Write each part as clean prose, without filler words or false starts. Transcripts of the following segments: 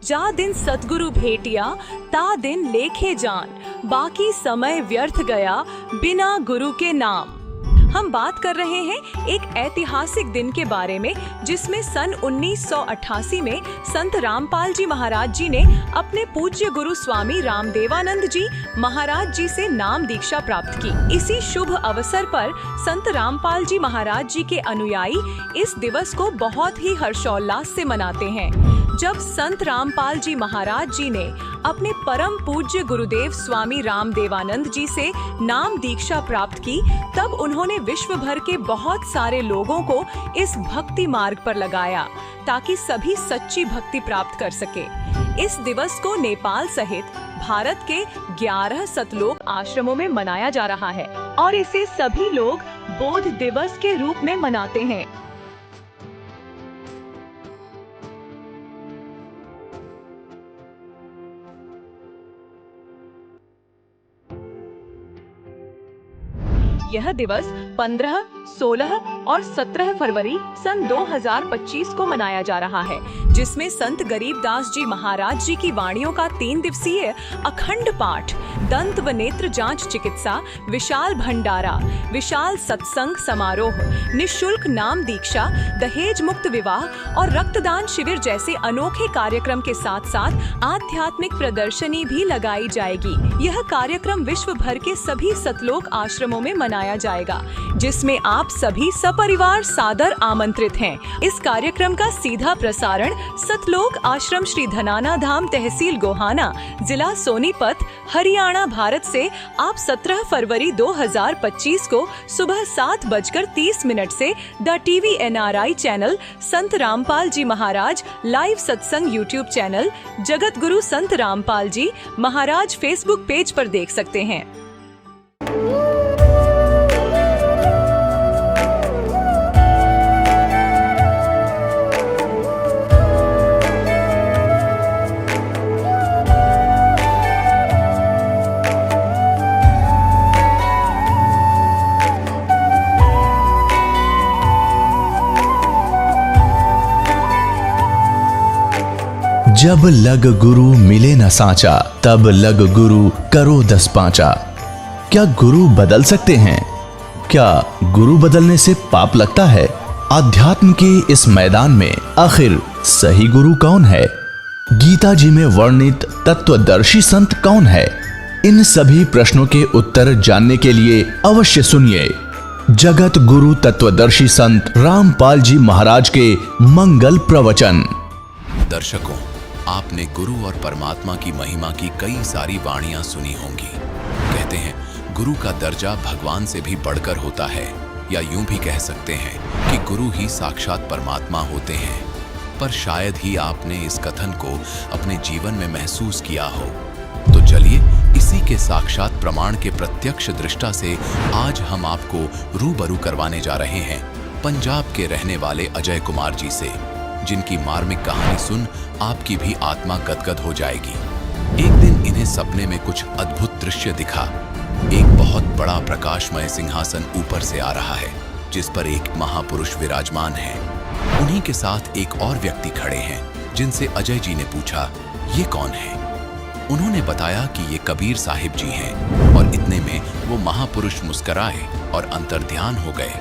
जा दिन सतगुरु भेटिया ता दिन लेखे जान, बाकी समय व्यर्थ गया बिना गुरु के नाम। हम बात कर रहे हैं एक ऐतिहासिक दिन के बारे में, जिसमें सन 1988 में संत रामपाल जी महाराज जी ने अपने पूज्य गुरु स्वामी रामदेवानंद जी महाराज जी से नाम दीक्षा प्राप्त की। इसी शुभ अवसर पर संत रामपाल जी महाराज जी के अनुयायी इस दिवस को बहुत ही हर्षोल्लास से मनाते हैं। जब संत रामपाल जी महाराज जी ने अपने परम पूज्य गुरुदेव स्वामी रामदेवानंद जी से नाम दीक्षा प्राप्त की, तब उन्होंने विश्व भर के बहुत सारे लोगों को इस भक्ति मार्ग पर लगाया, ताकि सभी सच्ची भक्ति प्राप्त कर सके। इस दिवस को नेपाल सहित भारत के 11 सतलोक आश्रमों में मनाया जा रहा है और इसे सभी लोग बोध दिवस के रूप में मनाते हैं। यह दिवस 15, 16 और 17 फरवरी सन 2025 को मनाया जा रहा है, जिसमें संत गरीबदास जी महाराज जी की वाणियों का 3 दिवसीय अखंड पाठ, दंत व नेत्र जांच चिकित्सा, विशाल भंडारा, विशाल सत्संग समारोह, निःशुल्क नाम दीक्षा, दहेज मुक्त विवाह और रक्तदान शिविर जैसे अनोखे कार्यक्रम के साथ साथ आध्यात्मिक प्रदर्शनी भी लगाई जाएगी। यह कार्यक्रम विश्व भर के सभी सतलोक आश्रमों में मनाया जाएगा, जिसमें आप सभी सपरिवार सादर आमंत्रित हैं। इस कार्यक्रम का सीधा प्रसारण सतलोक आश्रम श्री धनाना धाम, तहसील गोहाना, जिला सोनीपत, हरियाणा, भारत से आप 17 फरवरी 2025 को सुबह 7:30 से the TV NRI channel, Sant Rampal ji Maharaj live सत्संग यूट्यूब चैनल, जगत गुरु संत रामपाल जी महाराज फेसबुक पेज पर देख सकते हैं। जब लग गुरु मिले न साचा, तब लग गुरु करो 10 पांचा। क्या गुरु बदल सकते हैं? क्या गुरु बदलने से पाप लगता है? अध्यात्म के इस मैदान में आखिर सही गुरु कौन है? गीता जी में वर्णित तत्वदर्शी संत कौन है? इन सभी प्रश्नों के उत्तर जानने के लिए अवश्य सुनिए जगत गुरु तत्वदर्शी संत रामपाल जी महाराज के मंगल प्रवचन। दर्शकों, आपने गुरु और परमात्मा की महिमा की कई सारी वाणियां सुनी होंगी। कहते हैं गुरु का दर्जा भगवान से भी बढ़कर होता है, या यूं भी कह सकते हैं कि गुरु ही साक्षात परमात्मा होते हैं। पर शायद ही आपने इस कथन को अपने जीवन में महसूस किया हो। तो चलिए इसी के साक्षात प्रमाण के प्रत्यक्ष दृष्टा से आज हम आपको रूबरू करवाने जा रहे हैं पंजाब के रहने वाले अजय कुमार जी से, जिनकी मार्मिक कहानी सुन आपकी भी आत्मा गदगद हो जाएगी। एक दिन इन्हें सपने में कुछ अद्भुत दृश्य दिखा। एक बहुत बड़ा प्रकाशमय सिंहासन ऊपर से आ रहा है, जिस पर एक महापुरुष विराजमान है। उन्हीं के साथ एक और व्यक्ति खड़े हैं, जिनसे अजय जी ने पूछा, ये कौन है? उन्होंने बताया कि ये कबीर साहिब जी हैं, और इतने में वो महापुरुष मुस्कुराए और अंतर्ध्यान हो गए।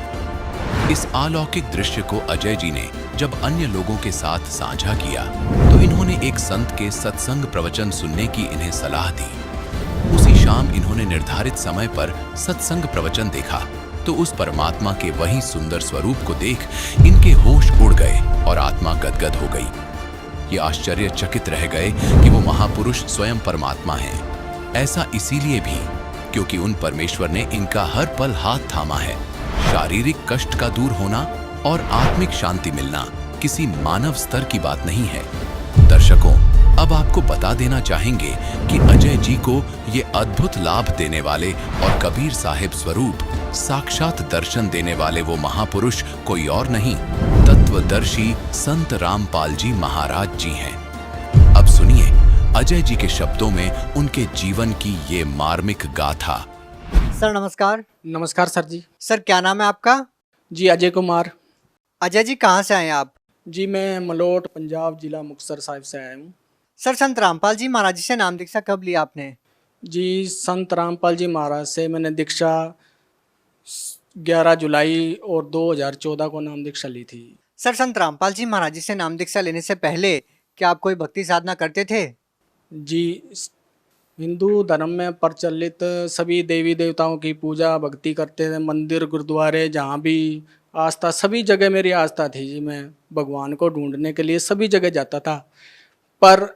इस अलौकिक दृश्य को अजय जी ने जब अन्य लोगों के साथ साझा किया, तो इन्होंने एक संत के सत्संग प्रवचन सुनने की इन्हें सलाह दी। उसी शाम इन्होंने निर्धारित समय पर सत्संग प्रवचन देखा, तो उस परमात्मा के वही सुंदर स्वरूप को देख इनके होश उड़ गए और आत्मा गदगद हो गई। ये आश्चर्यचकित रह गए कि वो महापुरुष स्वयं परमात्मा हैं। ऐसा इसीलिए भी क्योंकि उन परमेश्वर ने इनका हर पल हाथ थामा है। शारीरिक कष्ट का दूर होना और आत्मिक शांति मिलना किसी मानव स्तर की बात नहीं है। दर्शकों, अब आपको बता देना चाहेंगे कि अजय जी को ये अद्भुत लाभ देने वाले और कबीर साहिब स्वरूप साक्षात दर्शन देने वाले वो महापुरुष कोई और नहीं, तत्वदर्शी संत रामपाल जी महाराज जी हैं। अब सुनिए अजय जी के शब्दों में उनके जीवन की ये मार्मिक गाथा। सर नमस्कार। नमस्कार सर जी। सर क्या नाम है आपका? जी अजय कुमार। अजय जी कहाँ से आए हैं आप? जी मैं मलोट पंजाब जिला मुक्तसर साहिब से आया हूँ। सर संत रामपाल जी महाराज जी से नाम दीक्षा कब लिया आपने? जी, संत रामपाल जी महाराज से मैंने दीक्षा 11 जुलाई और 2014 को नाम दीक्षा ली थी। सर संत रामपाल जी महाराज जी से नाम दीक्षा लेने से पहले क्या आप कोई भक्ति साधना करते थे? जी, हिंदू धर्म में प्रचलित सभी देवी देवताओं की पूजा भक्ति करते थे। मंदिर गुरुद्वारे जहाँ भी आस्था, सभी जगह मेरी आस्था थी जी। मैं भगवान को ढूंढने के लिए सभी जगह जाता था, पर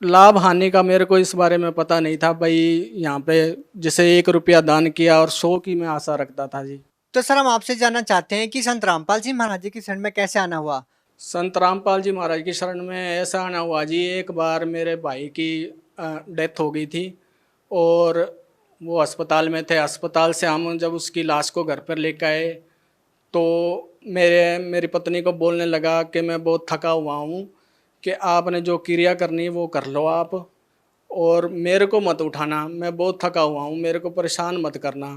लाभ हानि का मेरे को इस बारे में पता नहीं था। भाई यहाँ पे जैसे 1 रुपया दान किया और 100 की मैं आशा रखता था जी। तो सर हम आपसे जानना चाहते हैं कि संत रामपाल जी महाराज जी की शरण में कैसे आना हुआ? संत रामपाल जी महाराज की शरण में ऐसा आना हुआ जी, एक बार मेरे भाई की डेथ हो गई थी और वो अस्पताल में थे। अस्पताल से हम जब उसकी लाश को घर पर लेकर आए तो मेरी पत्नी को बोलने लगा कि मैं बहुत थका हुआ हूँ, कि आपने जो क्रिया करनी है वो कर लो आप, और मेरे को मत उठाना, मैं बहुत थका हुआ हूँ, मेरे को परेशान मत करना।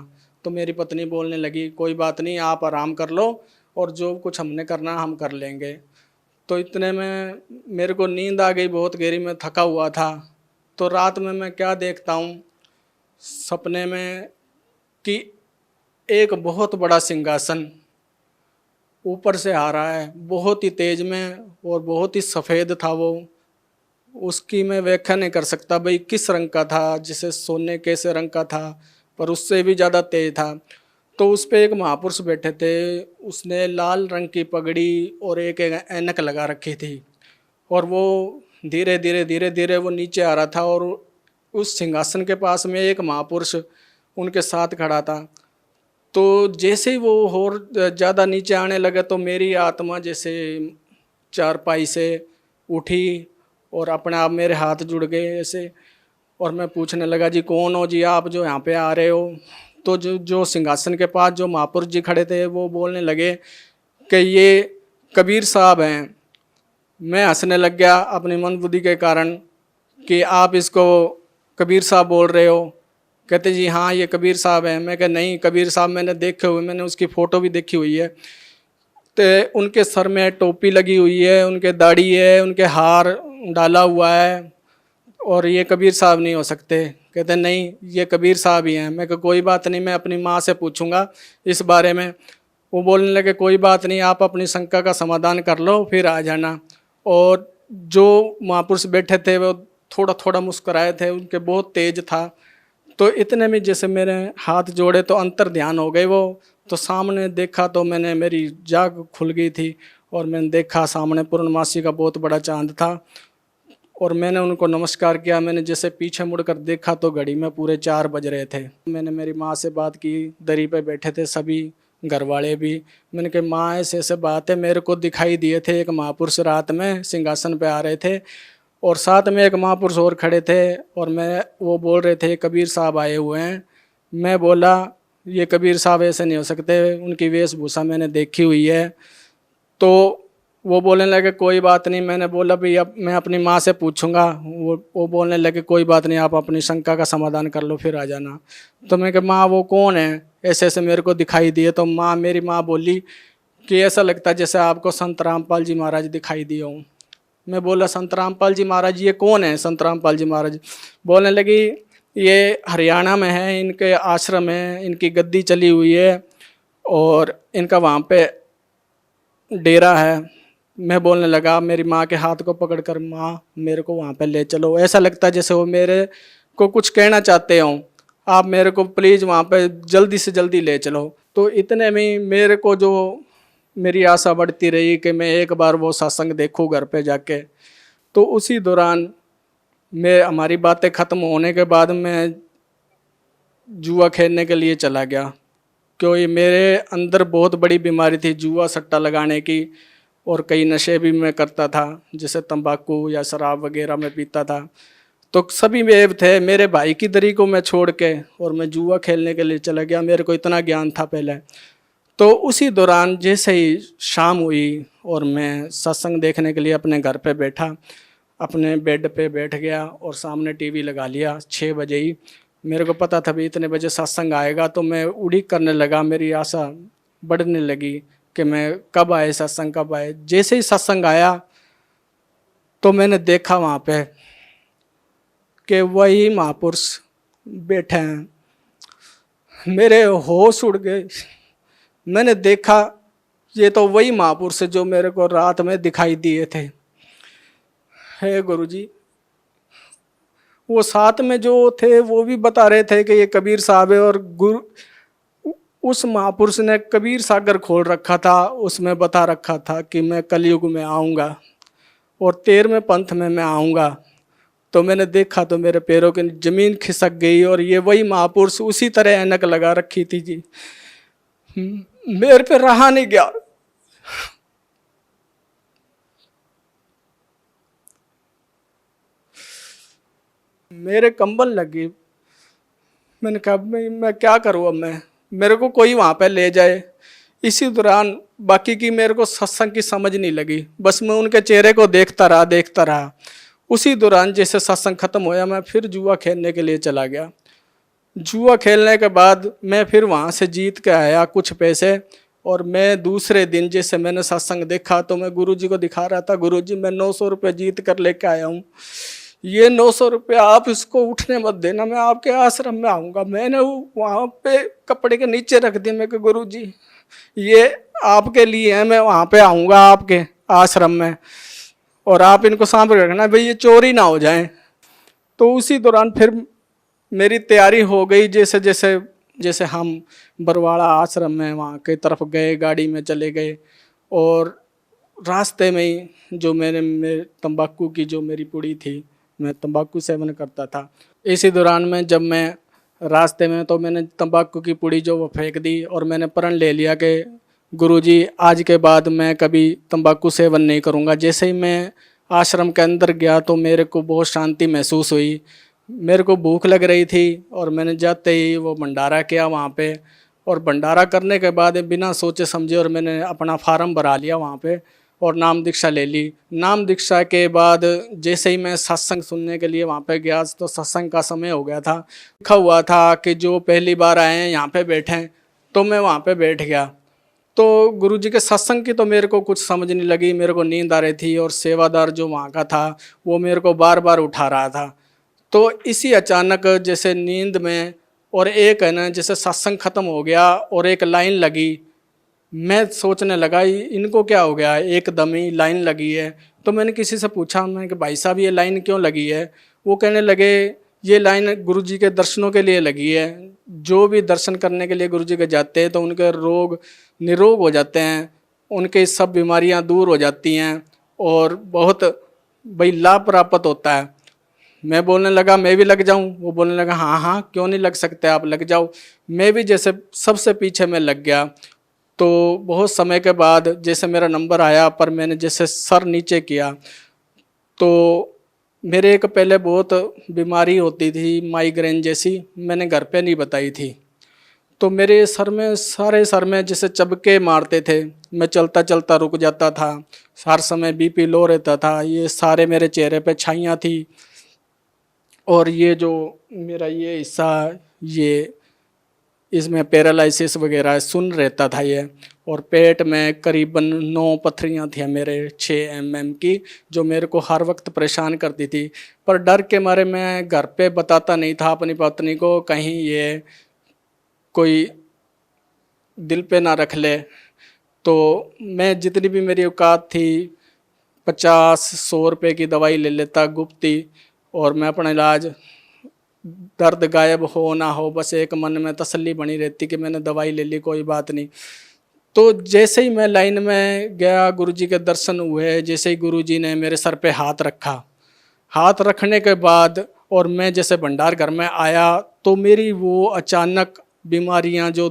तो मेरी पत्नी बोलने लगी कोई बात नहीं, आप आराम कर लो और जो कुछ हमने करना हम कर लेंगे। तो इतने में मेरे को नींद आ गई बहुत गहरी, मैं थका हुआ था। तो रात में मैं क्या देखता हूँ सपने में कि एक बहुत बड़ा सिंहासन ऊपर से आ रहा है, बहुत ही तेज में और बहुत ही सफ़ेद था वो। उसकी मैं व्याख्या नहीं कर सकता भाई किस रंग का था, जैसे सोने कैसे रंग का था, पर उससे भी ज़्यादा तेज था। तो उस पे एक महापुरुष बैठे थे, उसने लाल रंग की पगड़ी और एक ऐनक लगा रखी थी, और वो धीरे धीरे धीरे धीरे वो नीचे आ रहा था, और उस सिंहासन के पास में एक महापुरुष उनके साथ खड़ा था। तो जैसे ही वो और ज़्यादा नीचे आने लगे तो मेरी आत्मा जैसे चारपाई से उठी और अपने आप मेरे हाथ जुड़ गए ऐसे, और मैं पूछने लगा जी कौन हो जी आप जो यहाँ पे आ रहे हो? तो जो सिंहासन के पास जो महापुरुष जी खड़े थे वो बोलने लगे कि ये कबीर साहब हैं। मैं हंसने लग गया अपनी मंदबुद्धि के कारण कि आप इसको कबीर साहब बोल रहे हो। कहते जी हाँ ये कबीर साहब हैं। मैं कहा नहीं, कबीर साहब मैंने देखे हुए, मैंने उसकी फ़ोटो भी देखी हुई है। तो उनके सर में टोपी लगी हुई है, उनके दाढ़ी है, उनके हार डाला हुआ है, और ये कबीर साहब नहीं हो सकते। कहते नहीं ये कबीर साहब ही हैं। मैं कहा कोई बात नहीं, मैं अपनी माँ से पूछूंगा इस बारे में। वो बोलने लगे कोई बात नहीं, आप अपनी शंका का समाधान कर लो फिर आ जाना। और जो महापुरुष बैठे थे वो थोड़ा थोड़ा मुस्कुराए थे, उनके बहुत तेज था। तो इतने में जैसे मेरे हाथ जोड़े तो अंतर ध्यान हो गए वो। तो सामने देखा तो मैंने, मेरी जाग खुल गई थी और मैंने देखा सामने पूर्णमासी का बहुत बड़ा चांद था, और मैंने उनको नमस्कार किया। मैंने जैसे पीछे मुड़कर देखा तो घड़ी में पूरे 4 बज रहे थे। मैंने मेरी माँ से बात की, दरी पे बैठे थे सभी घर वाले भी। मैंने कहा माँ ऐसे ऐसे बात है, मेरे को दिखाई दिए थे एक महापुरुष रात में सिंहासन पे आ रहे थे, और साथ में एक महापुरुष और खड़े थे, और वो बोल रहे थे कबीर साहब आए हुए हैं। मैं बोला ये कबीर साहब ऐसे नहीं हो सकते, उनकी वेशभूषा मैंने देखी हुई है। तो वो बोलने लगे कोई बात नहीं। मैंने बोला भाई अब मैं अपनी माँ से पूछूंगा। वो बोलने लगे कोई बात नहीं, आप अपनी शंका का समाधान कर लो फिर आ जाना। तो मैं कहा माँ वो कौन है, ऐसे ऐसे मेरे को दिखाई दिए। तो मेरी माँ बोली कि ऐसा लगता है जैसे आपको संत रामपाल जी महाराज दिखाई दिए हों। मैं बोला संत रामपाल जी महाराज ये कौन है? संत रामपाल जी महाराज बोलने लगी ये हरियाणा में है, इनके आश्रम है, इनकी गद्दी चली हुई है और इनका वहाँ पे डेरा है। मैं बोलने लगा मेरी माँ के हाथ को पकड़कर, माँ मेरे को वहाँ पे ले चलो, ऐसा लगता है जैसे वो मेरे को कुछ कहना चाहते हों, आप मेरे को प्लीज़ वहाँ पे जल्दी से जल्दी ले चलो। तो इतने में मेरे को जो मेरी आशा बढ़ती रही कि मैं एक बार वो सत्संग देखूँ घर पे जाके। तो उसी दौरान हमारी बातें ख़त्म होने के बाद मैं जुआ खेलने के लिए चला गया, क्योंकि मेरे अंदर बहुत बड़ी बीमारी थी जुआ सट्टा लगाने की, और कई नशे भी मैं करता था, जैसे तंबाकू या शराब वगैरह मैं पीता था। तो सभी वेब थे। मेरे भाई की दरी को मैं छोड़ के और मैं जुआ खेलने के लिए चला गया। मेरे को इतना ज्ञान था पहले। तो उसी दौरान जैसे ही शाम हुई और मैं सत्संग देखने के लिए अपने घर पे बैठा, अपने बेड पे बैठ गया और सामने टीवी लगा लिया। 6 बजे ही मेरे को पता था भी इतने बजे सत्संग आएगा, तो मैं उड़ीक करने लगा। मेरी आशा बढ़ने लगी कि मैं कब आए सत्संग, कब आए। जैसे ही सत्संग आया तो मैंने देखा वहाँ पे कि वही महापुरुष बैठे हैं। मेरे होश उड़ गए। मैंने देखा ये तो वही महापुरुष है जो मेरे को रात में दिखाई दिए थे। हे गुरुजी, वो साथ में जो थे वो भी बता रहे थे कि ये कबीर साहब है, और गुरु उस महापुरुष ने कबीर सागर खोल रखा था, उसमें बता रखा था कि मैं कलयुग में आऊँगा और 13वें पंथ में मैं आऊँगा। तो मैंने देखा तो मेरे पैरों की जमीन खिसक गई, और ये वही महापुरुष उसी तरह ऐनक लगा रखी थी जी। मेरे पे रहा नहीं गया। मेरे कंबल लगी। मैंने कहा मैं क्या करूँ अब, मैं मेरे को कोई वहाँ पे ले जाए। इसी दौरान बाकी की मेरे को सत्संग की समझ नहीं लगी, बस मैं उनके चेहरे को देखता रहा। उसी दौरान जैसे सत्संग खत्म होया, मैं फिर जुआ खेलने के लिए चला गया। जुआ खेलने के बाद मैं फिर वहाँ से जीत के आया कुछ पैसे, और मैं दूसरे दिन जैसे मैंने सत्संग देखा तो मैं गुरुजी को दिखा रहा था, गुरुजी मैं 900 रुपये जीत कर लेके आया हूँ, ये 900 रुपये आप इसको उठने मत देना, मैं आपके आश्रम में आऊँगा। मैंने वहाँ पे कपड़े के नीचे रख दिया। मैं कहा गुरुजी ये आपके लिए है, मैं वहाँ पे आऊँगा आपके आश्रम में, और आप इनको सांभ के रखना भाई, ये चोरी ना हो जाए। तो उसी दौरान फिर मेरी तैयारी हो गई। जैसे हम बरवाड़ा आश्रम में वहाँ के तरफ गए, गाड़ी में चले गए, और रास्ते में ही जो मेरे तंबाकू की जो मेरी पुड़ी थी, मैं तंबाकू सेवन करता था। इसी दौरान में जब मैं रास्ते में, तो मैंने तंबाकू की पुड़ी जो वो फेंक दी, और मैंने प्रण ले लिया कि गुरुजी आज के बाद मैं कभी तंबाकू सेवन नहीं करूँगा। जैसे ही मैं आश्रम के अंदर गया तो मेरे को बहुत शांति महसूस हुई। मेरे को भूख लग रही थी, और मैंने जाते ही वो भंडारा किया वहाँ पे, और भंडारा करने के बाद बिना सोचे समझे और मैंने अपना फार्म भरा लिया वहाँ पे, और नाम दीक्षा ले ली। नाम दीक्षा के बाद जैसे ही मैं सत्संग सुनने के लिए वहाँ पे गया तो सत्संग का समय हो गया था। लिखा हुआ था कि जो पहली बार आए हैं यहाँ पे बैठें, तो मैं वहाँ पे बैठ गया। तो गुरुजी के सत्संग की तो मेरे को कुछ समझ नहीं लगी, मेरे को नींद आ रही थी, और सेवादार जो वहाँ का था वो मेरे को बार बार उठा रहा था। तो इसी अचानक जैसे नींद में, और एक है ना जैसे सत्संग खत्म हो गया और एक लाइन लगी, मैं सोचने लगा इनको क्या हो गया, एकदम ही लाइन लगी है। तो मैंने किसी से पूछा, मैंने कि भाई साहब ये लाइन क्यों लगी है? वो कहने लगे ये लाइन गुरुजी के दर्शनों के लिए लगी है। जो भी दर्शन करने के लिए गुरुजी के जाते हैं तो उनके रोग निरोग हो जाते हैं, उनके सब बीमारियां दूर हो जाती हैं, और बहुत भाई लाभ प्राप्त होता है। मैं बोलने लगा मैं भी लग जाऊं? वो बोलने लगा हाँ हाँ क्यों नहीं लग सकते, आप लग जाओ। मैं भी जैसे सबसे पीछे मैं लग गया। तो बहुत समय के बाद जैसे मेरा नंबर आया, पर मैंने जैसे सर नीचे किया तो मेरे एक पहले बहुत बीमारी होती थी माइग्रेन जैसी, मैंने घर पे नहीं बताई थी। तो मेरे सारे सर में जैसे चबके मारते थे, मैं चलता चलता रुक जाता था, हर समय बीपी लो रहता था, ये सारे मेरे चेहरे पे छाइयाँ थी, और ये जो मेरा ये हिस्सा ये इसमें पैरालिसिस वगैरह सुन रहता था ये, और पेट में करीबन 9 पथरियाँ थी मेरे 6 mm की, जो मेरे को हर वक्त परेशान करती थी। पर डर के मारे मैं घर पे बताता नहीं था अपनी पत्नी को, कहीं ये कोई दिल पे ना रख ले। तो मैं जितनी भी मेरी औकात थी 50-100 रुपये की दवाई ले लेता गुप्ती, और मैं अपना इलाज, दर्द गायब हो ना हो बस एक मन में तसल्ली बनी रहती कि मैंने दवाई ले ली, कोई बात नहीं। तो जैसे ही मैं लाइन में गया, गुरुजी के दर्शन हुए, जैसे ही गुरुजी ने मेरे सर पे हाथ रखा, हाथ रखने के बाद और मैं जैसे भंडार घर में आया तो मेरी वो अचानक बीमारियां जो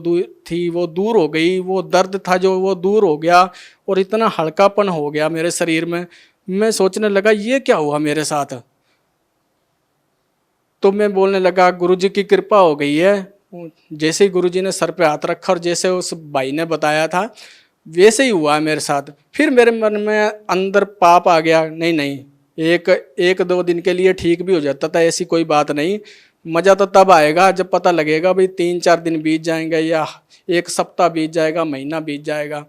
थी वो दूर हो गई, वो दर्द था जो वो दूर हो गया, और इतना हल्कापन हो गया मेरे शरीर में। मैं सोचने लगा ये क्या हुआ मेरे साथ। तो मैं बोलने लगा गुरुजी की कृपा हो गई है। जैसे ही गुरुजी ने सर पे हाथ रखा और जैसे उस भाई ने बताया था वैसे ही हुआ मेरे साथ। फिर मेरे मन में अंदर पाप आ गया, नहीं, एक 2 दिन के लिए ठीक भी हो जाता था, ऐसी कोई बात नहीं। मज़ा तो तब आएगा जब पता लगेगा भाई 3-4 दिन बीत जाएंगे या 1 सप्ताह बीत जाएगा, महीना बीत जाएगा।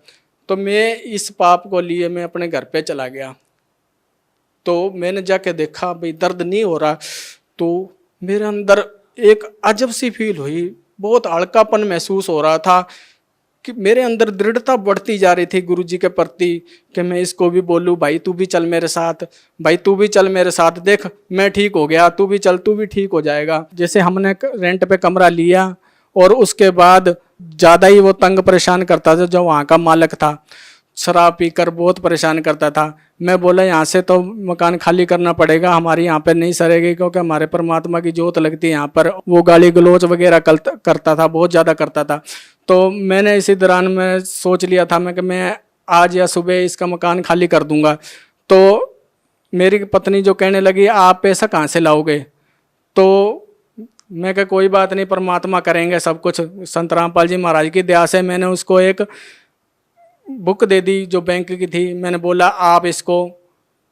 तो मैं इस पाप को लिए मैं अपने घर पे चला गया। तो मैंने जाके देखा भाई दर्द नहीं हो रहा, तो मेरे अंदर एक अजब सी फील हुई, बहुत हल्कापन महसूस हो रहा था कि मेरे अंदर दृढ़ता बढ़ती जा रही थी गुरु जी के प्रति कि मैं इसको भी बोलूँ, भाई तू भी चल मेरे साथ, भाई तू भी चल मेरे साथ, देख मैं ठीक हो गया, तू भी चल, तू भी ठीक हो जाएगा। जैसे हमने रेंट पे कमरा लिया और उसके बाद ज़्यादा ही वो तंग परेशान करता था, जो वहाँ का मालिक था, शराब पीकर बहुत परेशान करता था। मैं बोला यहाँ से तो मकान खाली करना पड़ेगा, हमारी यहाँ पे नहीं सरेगी, क्योंकि हमारे परमात्मा की जोत लगती है यहाँ पर। वो गाली गलौज वगैरह करता था, बहुत ज़्यादा करता था। तो मैंने इसी दौरान में सोच लिया था मैं कि मैं आज या सुबह इसका मकान खाली कर दूंगा। तो मेरी पत्नी जो कहने लगी आप पैसा कहाँ से लाओगे, तो मैं कहा कोई बात नहीं, परमात्मा करेंगे सब कुछ। संत रामपाल जी महाराज की दया से मैंने उसको एक बुक दे दी जो बैंक की थी। मैंने बोला आप इसको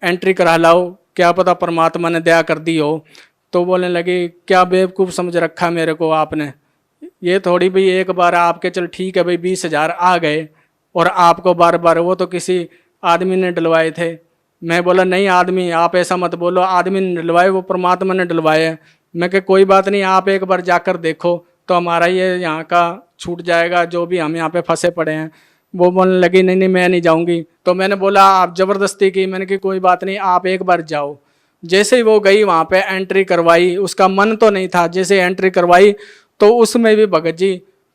एंट्री करा लाओ, क्या पता परमात्मा ने दया कर दी हो। तो बोलने लगी क्या बेवकूफ़ समझ रखा मेरे को आपने, ये थोड़ी भाई एक बार आपके चल ठीक है भाई 20,000 आ गए और आपको बार बार, वो तो किसी आदमी ने डलवाए थे। मैं बोला नहीं आदमी, आप ऐसा मत बोलो, आदमी ने डलवाए, वो परमात्मा ने डलवाए हैं। मैं कहा कोई बात नहीं, आप एक बार जाकर देखो तो हमारा ये यहाँ का छूट जाएगा, जो भी हम यहाँ पे फंसे पड़े हैं। वो बोलने लगी नहीं नहीं मैं नहीं जाऊँगी। तो मैंने बोला आप ज़बरदस्ती की, मैंने कहा कोई बात नहीं आप एक बार जाओ। जैसे ही वो गई वहाँ पे एंट्री करवाई, उसका मन तो नहीं था, जैसे एंट्री करवाई तो उसमें भी भगत जी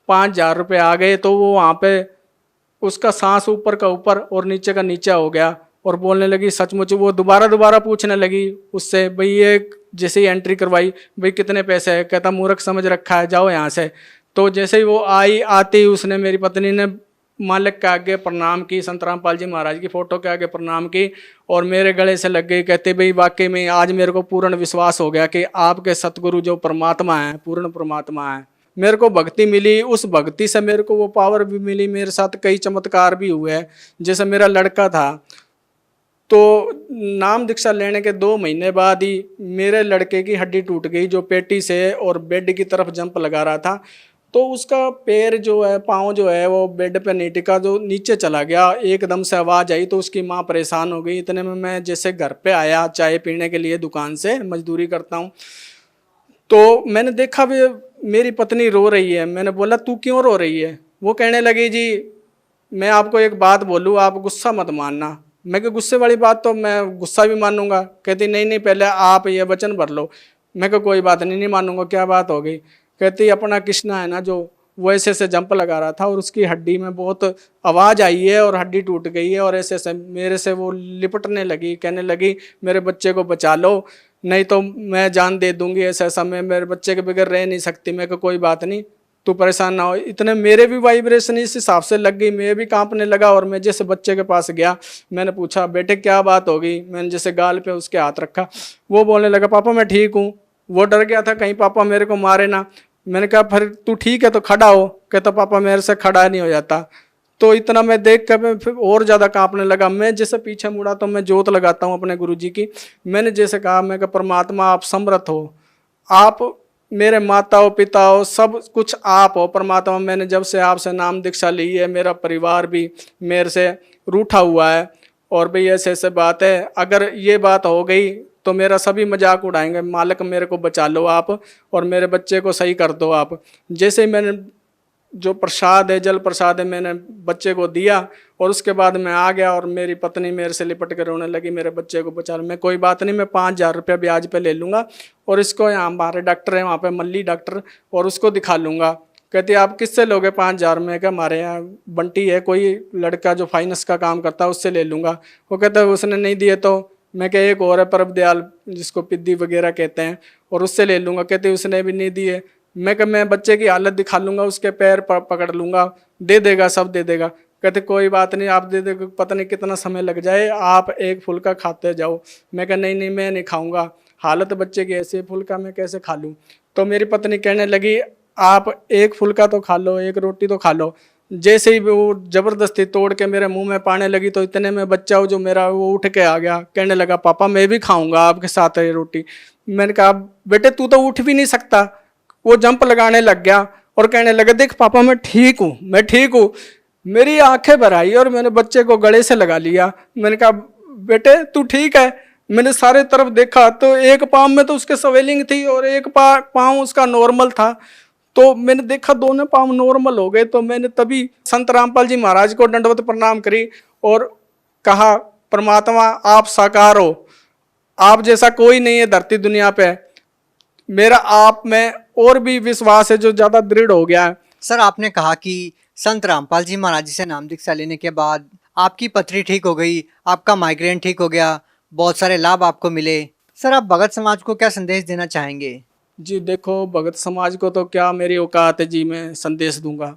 5,000 रुपये आ गए। तो वो वहाँ पे उसका सांस ऊपर का ऊपर और नीचे का नीचे हो गया और बोलने लगी सचमुच। वो दोबारा पूछने लगी उससे भाई ये जैसे ही एंट्री करवाई भाई कितने पैसे है, कहता मूर्ख समझ रखा है जाओ यहाँ से। तो जैसे ही वो आती उसने, मेरी पत्नी ने मालिक के आगे प्रणाम की, संत रामपाल जी महाराज की फ़ोटो के आगे प्रणाम की और मेरे गले से लग गई। कहते भाई वाकई में आज मेरे को पूर्ण विश्वास हो गया कि आपके सतगुरु जो परमात्मा है, पूर्ण परमात्मा है। मेरे को भक्ति मिली, उस भक्ति से मेरे को वो पावर भी मिली। मेरे साथ कई चमत्कार भी हुए। जैसे मेरा लड़का था तो नाम दीक्षा लेने के 2 महीने बाद ही मेरे लड़के की हड्डी टूट गई, जो पेटी से और बेड की तरफ जंप लगा रहा था। तो उसका पैर जो है, पाँव जो है वो बेड पे नहीं टिका, जो नीचे चला गया। एकदम से आवाज़ आई तो उसकी माँ परेशान हो गई। इतने में मैं जैसे घर पे आया चाय पीने के लिए, दुकान से मजदूरी करता हूँ, तो मैंने देखा भी मेरी पत्नी रो रही है। मैंने बोला तू क्यों रो रही है? वो कहने लगी जी मैं आपको एक बात बोलूँ, आप गुस्सा मत मानना। मैं कहा गुस्से वाली बात तो मैं गुस्सा भी मानूंगा। कहती नहीं पहले आप ये वचन भर लो। मैं कहा कोई बात नहीं मानूंगा, क्या बात हो गई? कहती अपना कृष्णा है ना जो, वो ऐसे जंप लगा रहा था और उसकी हड्डी में बहुत आवाज़ आई है और हड्डी टूट गई है। और ऐसे मेरे से वो लिपटने लगी, कहने लगी मेरे बच्चे को बचा लो नहीं तो मैं जान दे दूंगी, ऐसा मैं मेरे बच्चे के बगैर रह नहीं सकती। मैं कहा कोई बात नहीं तू परेशान ना हो। इतने मेरे भी वाइब्रेशन इस हिसाब से लग गई, मैं भी कांपने लगा। और मैं जैसे बच्चे के पास गया, मैंने पूछा बेटे क्या बात हो गई? मैंने जैसे गाल पे उसके हाथ रखा, वो बोलने लगा पापा मैं ठीक हूँ। वो डर गया था कहीं पापा मेरे को मारे ना। मैंने कहा फिर तू ठीक है तो खड़ा हो। कहता पापा मेरे से खड़ा नहीं हो जाता। तो इतना मैं देख कर मैं फिर और ज़्यादा कांपने लगा। मैं जैसे पीछे मुड़ा तो मैं जोत लगाता हूँ अपने गुरुजी की। मैंने जैसे कहा, मैं कहा परमात्मा आप समर्थ हो, आप मेरे माता हो पिता हो, सब कुछ आप हो परमात्मा। मैंने जब से आपसे नाम दीक्षा ली है, मेरा परिवार भी मेरे से रूठा हुआ है और भाई ऐसे बात है, अगर ये बात हो गई तो मेरा सभी मजाक उड़ाएंगे। मालिक मेरे को बचा लो आप और मेरे बच्चे को सही कर दो आप। जैसे ही मैंने जो प्रसाद है, जल प्रसाद है, मैंने बच्चे को दिया और उसके बाद मैं आ गया और मेरी पत्नी मेरे से लिपट कर रोने लगी मेरे बच्चे को बचा लो। मैं कोई बात नहीं, मैं 5,000 रुपया ब्याज पे ले लूँगा और इसको यहाँ हमारे डॉक्टर है वहाँ पे मल्ली डॉक्टर, और उसको दिखा लूँगा। कहती आप किससे लोगे 5,000? में क्या हमारे यहाँ बंटी है कोई लड़का जो फाइनेंस का काम करता है, उससे ले लूँगा। वो कहता है उसने नहीं दिए तो मैं क्या एक और है परब दयाल जिसको पिद्दी वगैरह कहते हैं, और उससे ले लूँगा। कहते उसने भी नहीं दिए। मैं क्या मैं बच्चे की हालत दिखा लूँगा, उसके पैर पकड़ लूँगा, दे देगा, सब दे देगा। कहते कोई बात नहीं आप दे दे, पता नहीं कितना समय लग जाए, आप एक फुल्का खाते जाओ। मैं क्या नहीं मैं नहीं खाऊँगा, हालत बच्चे की ऐसी, फुल्का मैं कैसे खा लूँ? तो मेरी पत्नी कहने लगी आप एक फुल्का तो खा लो, एक रोटी तो खा लो। जैसे ही वो ज़बरदस्ती तोड़ के मेरे मुंह में पाने लगी तो इतने में बच्चा जो मेरा वो उठ के आ गया, कहने लगा पापा मैं भी खाऊंगा आपके साथ ये रोटी। मैंने कहा बेटे तू तो उठ भी नहीं सकता। वो जंप लगाने लग गया और कहने लगा देख पापा मैं ठीक हूँ, मैं ठीक हूँ। मेरी आंखें भर आई और मैंने बच्चे को गले से लगा लिया। मैंने कहा बेटे तू ठीक है? मैंने सारे तरफ देखा तो एक पाँव में तो उसके स्वेलिंग थी और एक पाँव उसका नॉर्मल था। तो मैंने देखा दोनों पाँव नॉर्मल हो गए, तो मैंने तभी संत रामपाल जी महाराज को दंडवत प्रणाम करी और कहा, परमात्मा आप साकार हो, आप जैसा कोई नहीं है धरती दुनिया पे। मेरा आप में और भी विश्वास है जो ज़्यादा दृढ़ हो गया है। सर, आपने कहा कि संत रामपाल जी महाराज जी से नाम दीक्षा लेने के बाद आपकी पथरी ठीक हो गई, आपका माइग्रेन ठीक हो गया, बहुत सारे लाभ आपको मिले। सर, आप भगत समाज को क्या संदेश देना चाहेंगे? जी देखो, भगत समाज को तो क्या मेरी औकात है जी, मैं संदेश दूंगा।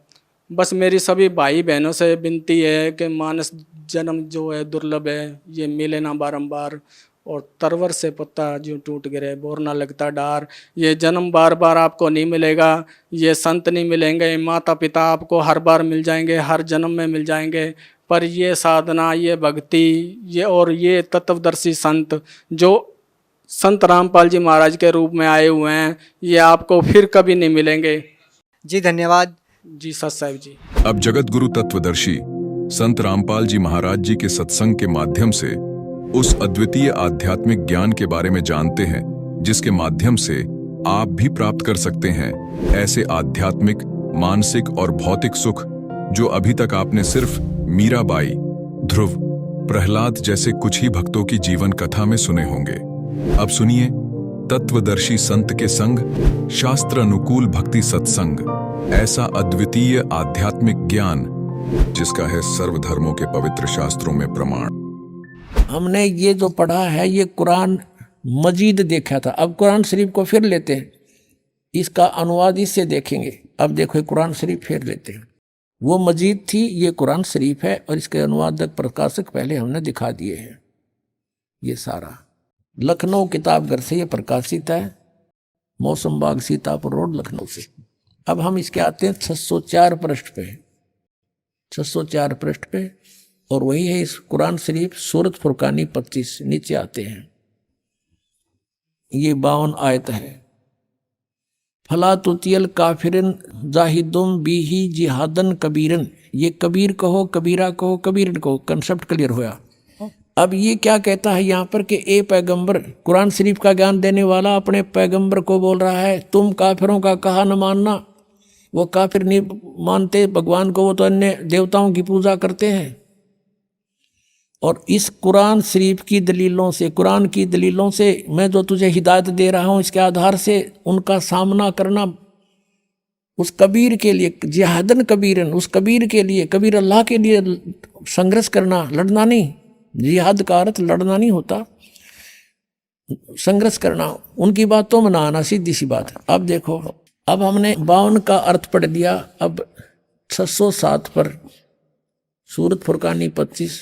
बस मेरी सभी भाई बहनों से विनती है कि मानस जन्म जो है दुर्लभ है, ये मिले ना बारंबार। और तरवर से पत्ता जो टूट गिरे बोर ना लगता डार, ये जन्म बार बार आपको नहीं मिलेगा, ये संत नहीं मिलेंगे, माता पिता आपको हर बार मिल जाएंगे, हर जन्म में मिल जाएंगे, पर ये साधना, ये भक्ति, ये और ये तत्वदर्शी संत जो संत रामपाल जी महाराज के रूप में आए हुए हैं, ये आपको फिर कभी नहीं मिलेंगे। जी धन्यवाद। जी सत साहिब जी। अब जगत गुरु तत्वदर्शी संत रामपाल जी महाराज जी के सत्संग के माध्यम से उस अद्वितीय आध्यात्मिक ज्ञान के बारे में जानते हैं जिसके माध्यम से आप भी प्राप्त कर सकते हैं ऐसे आध्यात्मिक, मानसिक और भौतिक सुख जो अभी तक आपने सिर्फ मीराबाई, ध्रुव, प्रहलाद जैसे कुछ ही भक्तों की जीवन कथा में सुने होंगे। अब सुनिए तत्वदर्शी संत के संग शास्त्र अनुकूल भक्ति सत्संग, ऐसा अद्वितीय आध्यात्मिक ज्ञान जिसका है सर्वधर्मों के पवित्र शास्त्रों में प्रमाण। हमने ये जो पढ़ा है ये कुरान मजीद देखा था, अब कुरान शरीफ को फिर लेते हैं, इसका अनुवाद इससे देखेंगे। अब देखो कुरान शरीफ फिर लेते हैं, वो मजीद थी, ये कुरान शरीफ है और इसके अनुवादक प्रकाशक पहले हमने दिखा दिए हैं। ये सारा लखनऊ किताब घर से ये प्रकाशित है, मौसम बाग, सीतापुर रोड, लखनऊ से। अब हम इसके आते हैं 604 पृष्ठ पे, 604 पृष्ठ पे, और वही है इस कुरान शरीफ सूरत फुरकानी 25। नीचे आते हैं, ये 52 आयत है। फला तुतियल काफिरन जाहिदुम बीही जिहादन कबीरन, ये कबीर कहो, कबीरा कहो, कबीरन कहो, कंसेप्ट क्लियर होया। अब ये क्या कहता है यहाँ पर कि ए पैगंबर, कुरान शरीफ का ज्ञान देने वाला अपने पैगंबर को बोल रहा है, तुम काफिरों का कहा न मानना। वो काफिर नहीं मानते भगवान को, वो तो अन्य देवताओं की पूजा करते हैं। और इस कुरान शरीफ की दलीलों से, कुरान की दलीलों से मैं जो तुझे हिदायत दे रहा हूँ, इसके आधार से उनका सामना करना उस कबीर के लिए, जिहादन कबीरन, उस कबीर के लिए, कबीर अल्लाह के लिए संघर्ष करना, लड़ना नहीं। जिहाद का अर्थ लड़ना नहीं होता, संघर्ष करना, उनकी बातों में ना आना, सीधी सी बात। अब देखो, अब हमने 52 का अर्थ पढ़ दिया। अब 607 पर सूरत फुरकानी 25,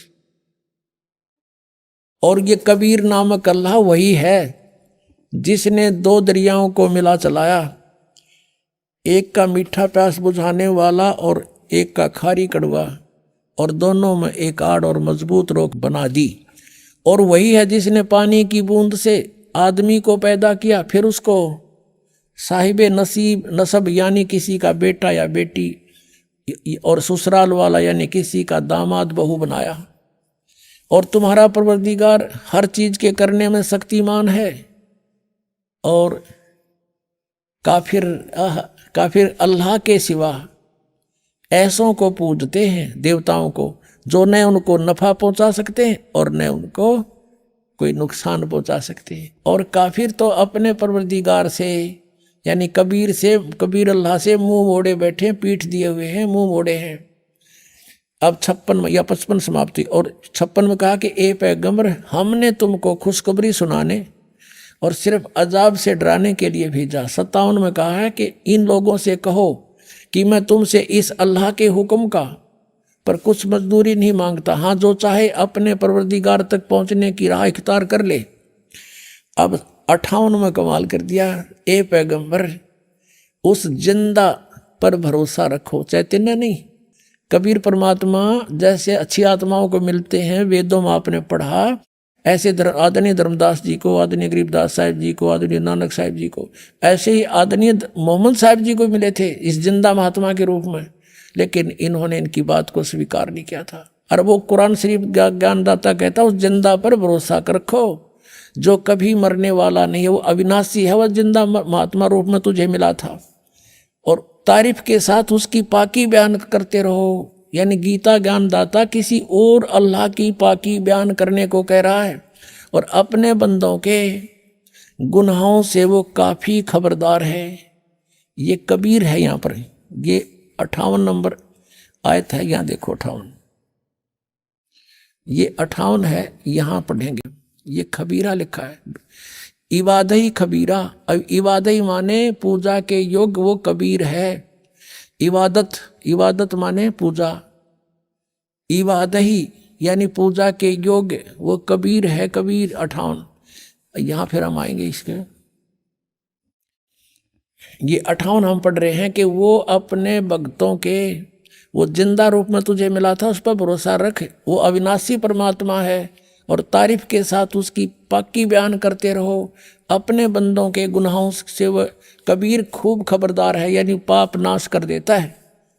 और ये कबीर नामक अल्लाह वही है जिसने 2 दरियाओं को मिला चलाया, एक का मीठा प्यास बुझाने वाला और एक का खारी कड़वा, और दोनों में एक आड़ और मजबूत रोक बना दी। और वही है जिसने पानी की बूंद से आदमी को पैदा किया, फिर उसको साहिबे नसीब नसब यानी किसी का बेटा या बेटी, और ससुराल वाला यानी किसी का दामाद बहू बनाया। और तुम्हारा परवरदिगार हर चीज के करने में शक्तिमान है। और काफिर अल्लाह के सिवा ऐसों को पूजते हैं, देवताओं को, जो न उनको नफा पहुंचा सकते हैं और न उनको कोई नुकसान पहुंचा सकते हैं। और काफिर तो अपने परवरदिगार से यानी कबीर से, कबीर अल्लाह से मुंह मोड़े बैठे, पीठ दिए हुए हैं, मुंह मोड़े हैं। अब 56 या 55 समाप्ति। और 56 में कहा कि ए पैगंबर, हमने तुमको खुशखबरी सुनाने और सिर्फ अजाब से डराने के लिए भेजा। 57 में कहा है कि इन लोगों से कहो कि मैं तुमसे इस अल्लाह के हुक्म का पर कुछ मजदूरी नहीं मांगता, हाँ जो चाहे अपने परवरदिगार तक पहुंचने की राह इख्तियार कर ले। अब 58 में कमाल कर दिया, ए पैगंबर उस जिंदा पर भरोसा रखो, चैतन्य नहीं। कबीर परमात्मा जैसे अच्छी आत्माओं को मिलते हैं, वेदों में आपने पढ़ा, ऐसे आदरणीय धर्मदास जी को, आदरणीय गरीबदास साहिब जी को, आदरणीय नानक साहिब जी को, ऐसे ही आदरणीय मोहम्मद साहिब जी को मिले थे इस जिंदा महात्मा के रूप में, लेकिन इन्होंने इनकी बात को स्वीकार नहीं किया था। और वो कुरान शरीफ ज्ञानदाता कहता उस जिंदा पर भरोसा रखो, जो कभी मरने वाला नहीं है, वो अविनाशी है, वह जिंदा महात्मा रूप में तुझे मिला था। और तारीफ के साथ उसकी पाकी बयान करते रहो। यानी गीता ज्ञान दाता किसी और अल्लाह की पाकी बयान करने को कह रहा है, और अपने बंदों के गुनाहों से वो काफ़ी खबरदार है। ये कबीर है। यहाँ पर ये 58 नंबर आयत है, यहाँ देखो 58, ये 58 है, यहाँ पढ़ेंगे। ये खबीरा लिखा है, इबादही खबीरा। अब इबादही माने पूजा के योग्य वो कबीर है। इबादत माने पूजा, इबादही यानी पूजा के योग्य वो कबीर है। कबीर 58, यहाँ फिर हम आएंगे इसके। ये 58 हम पढ़ रहे हैं कि वो अपने भक्तों के, वो जिंदा रूप में तुझे मिला था, उस पर भरोसा रख, वो अविनाशी परमात्मा है, और तारीफ के साथ उसकी पाकी बयान करते रहो। अपने बंदों के गुनाहों से वह कबीर खूब खबरदार है, यानी पाप नाश कर देता है।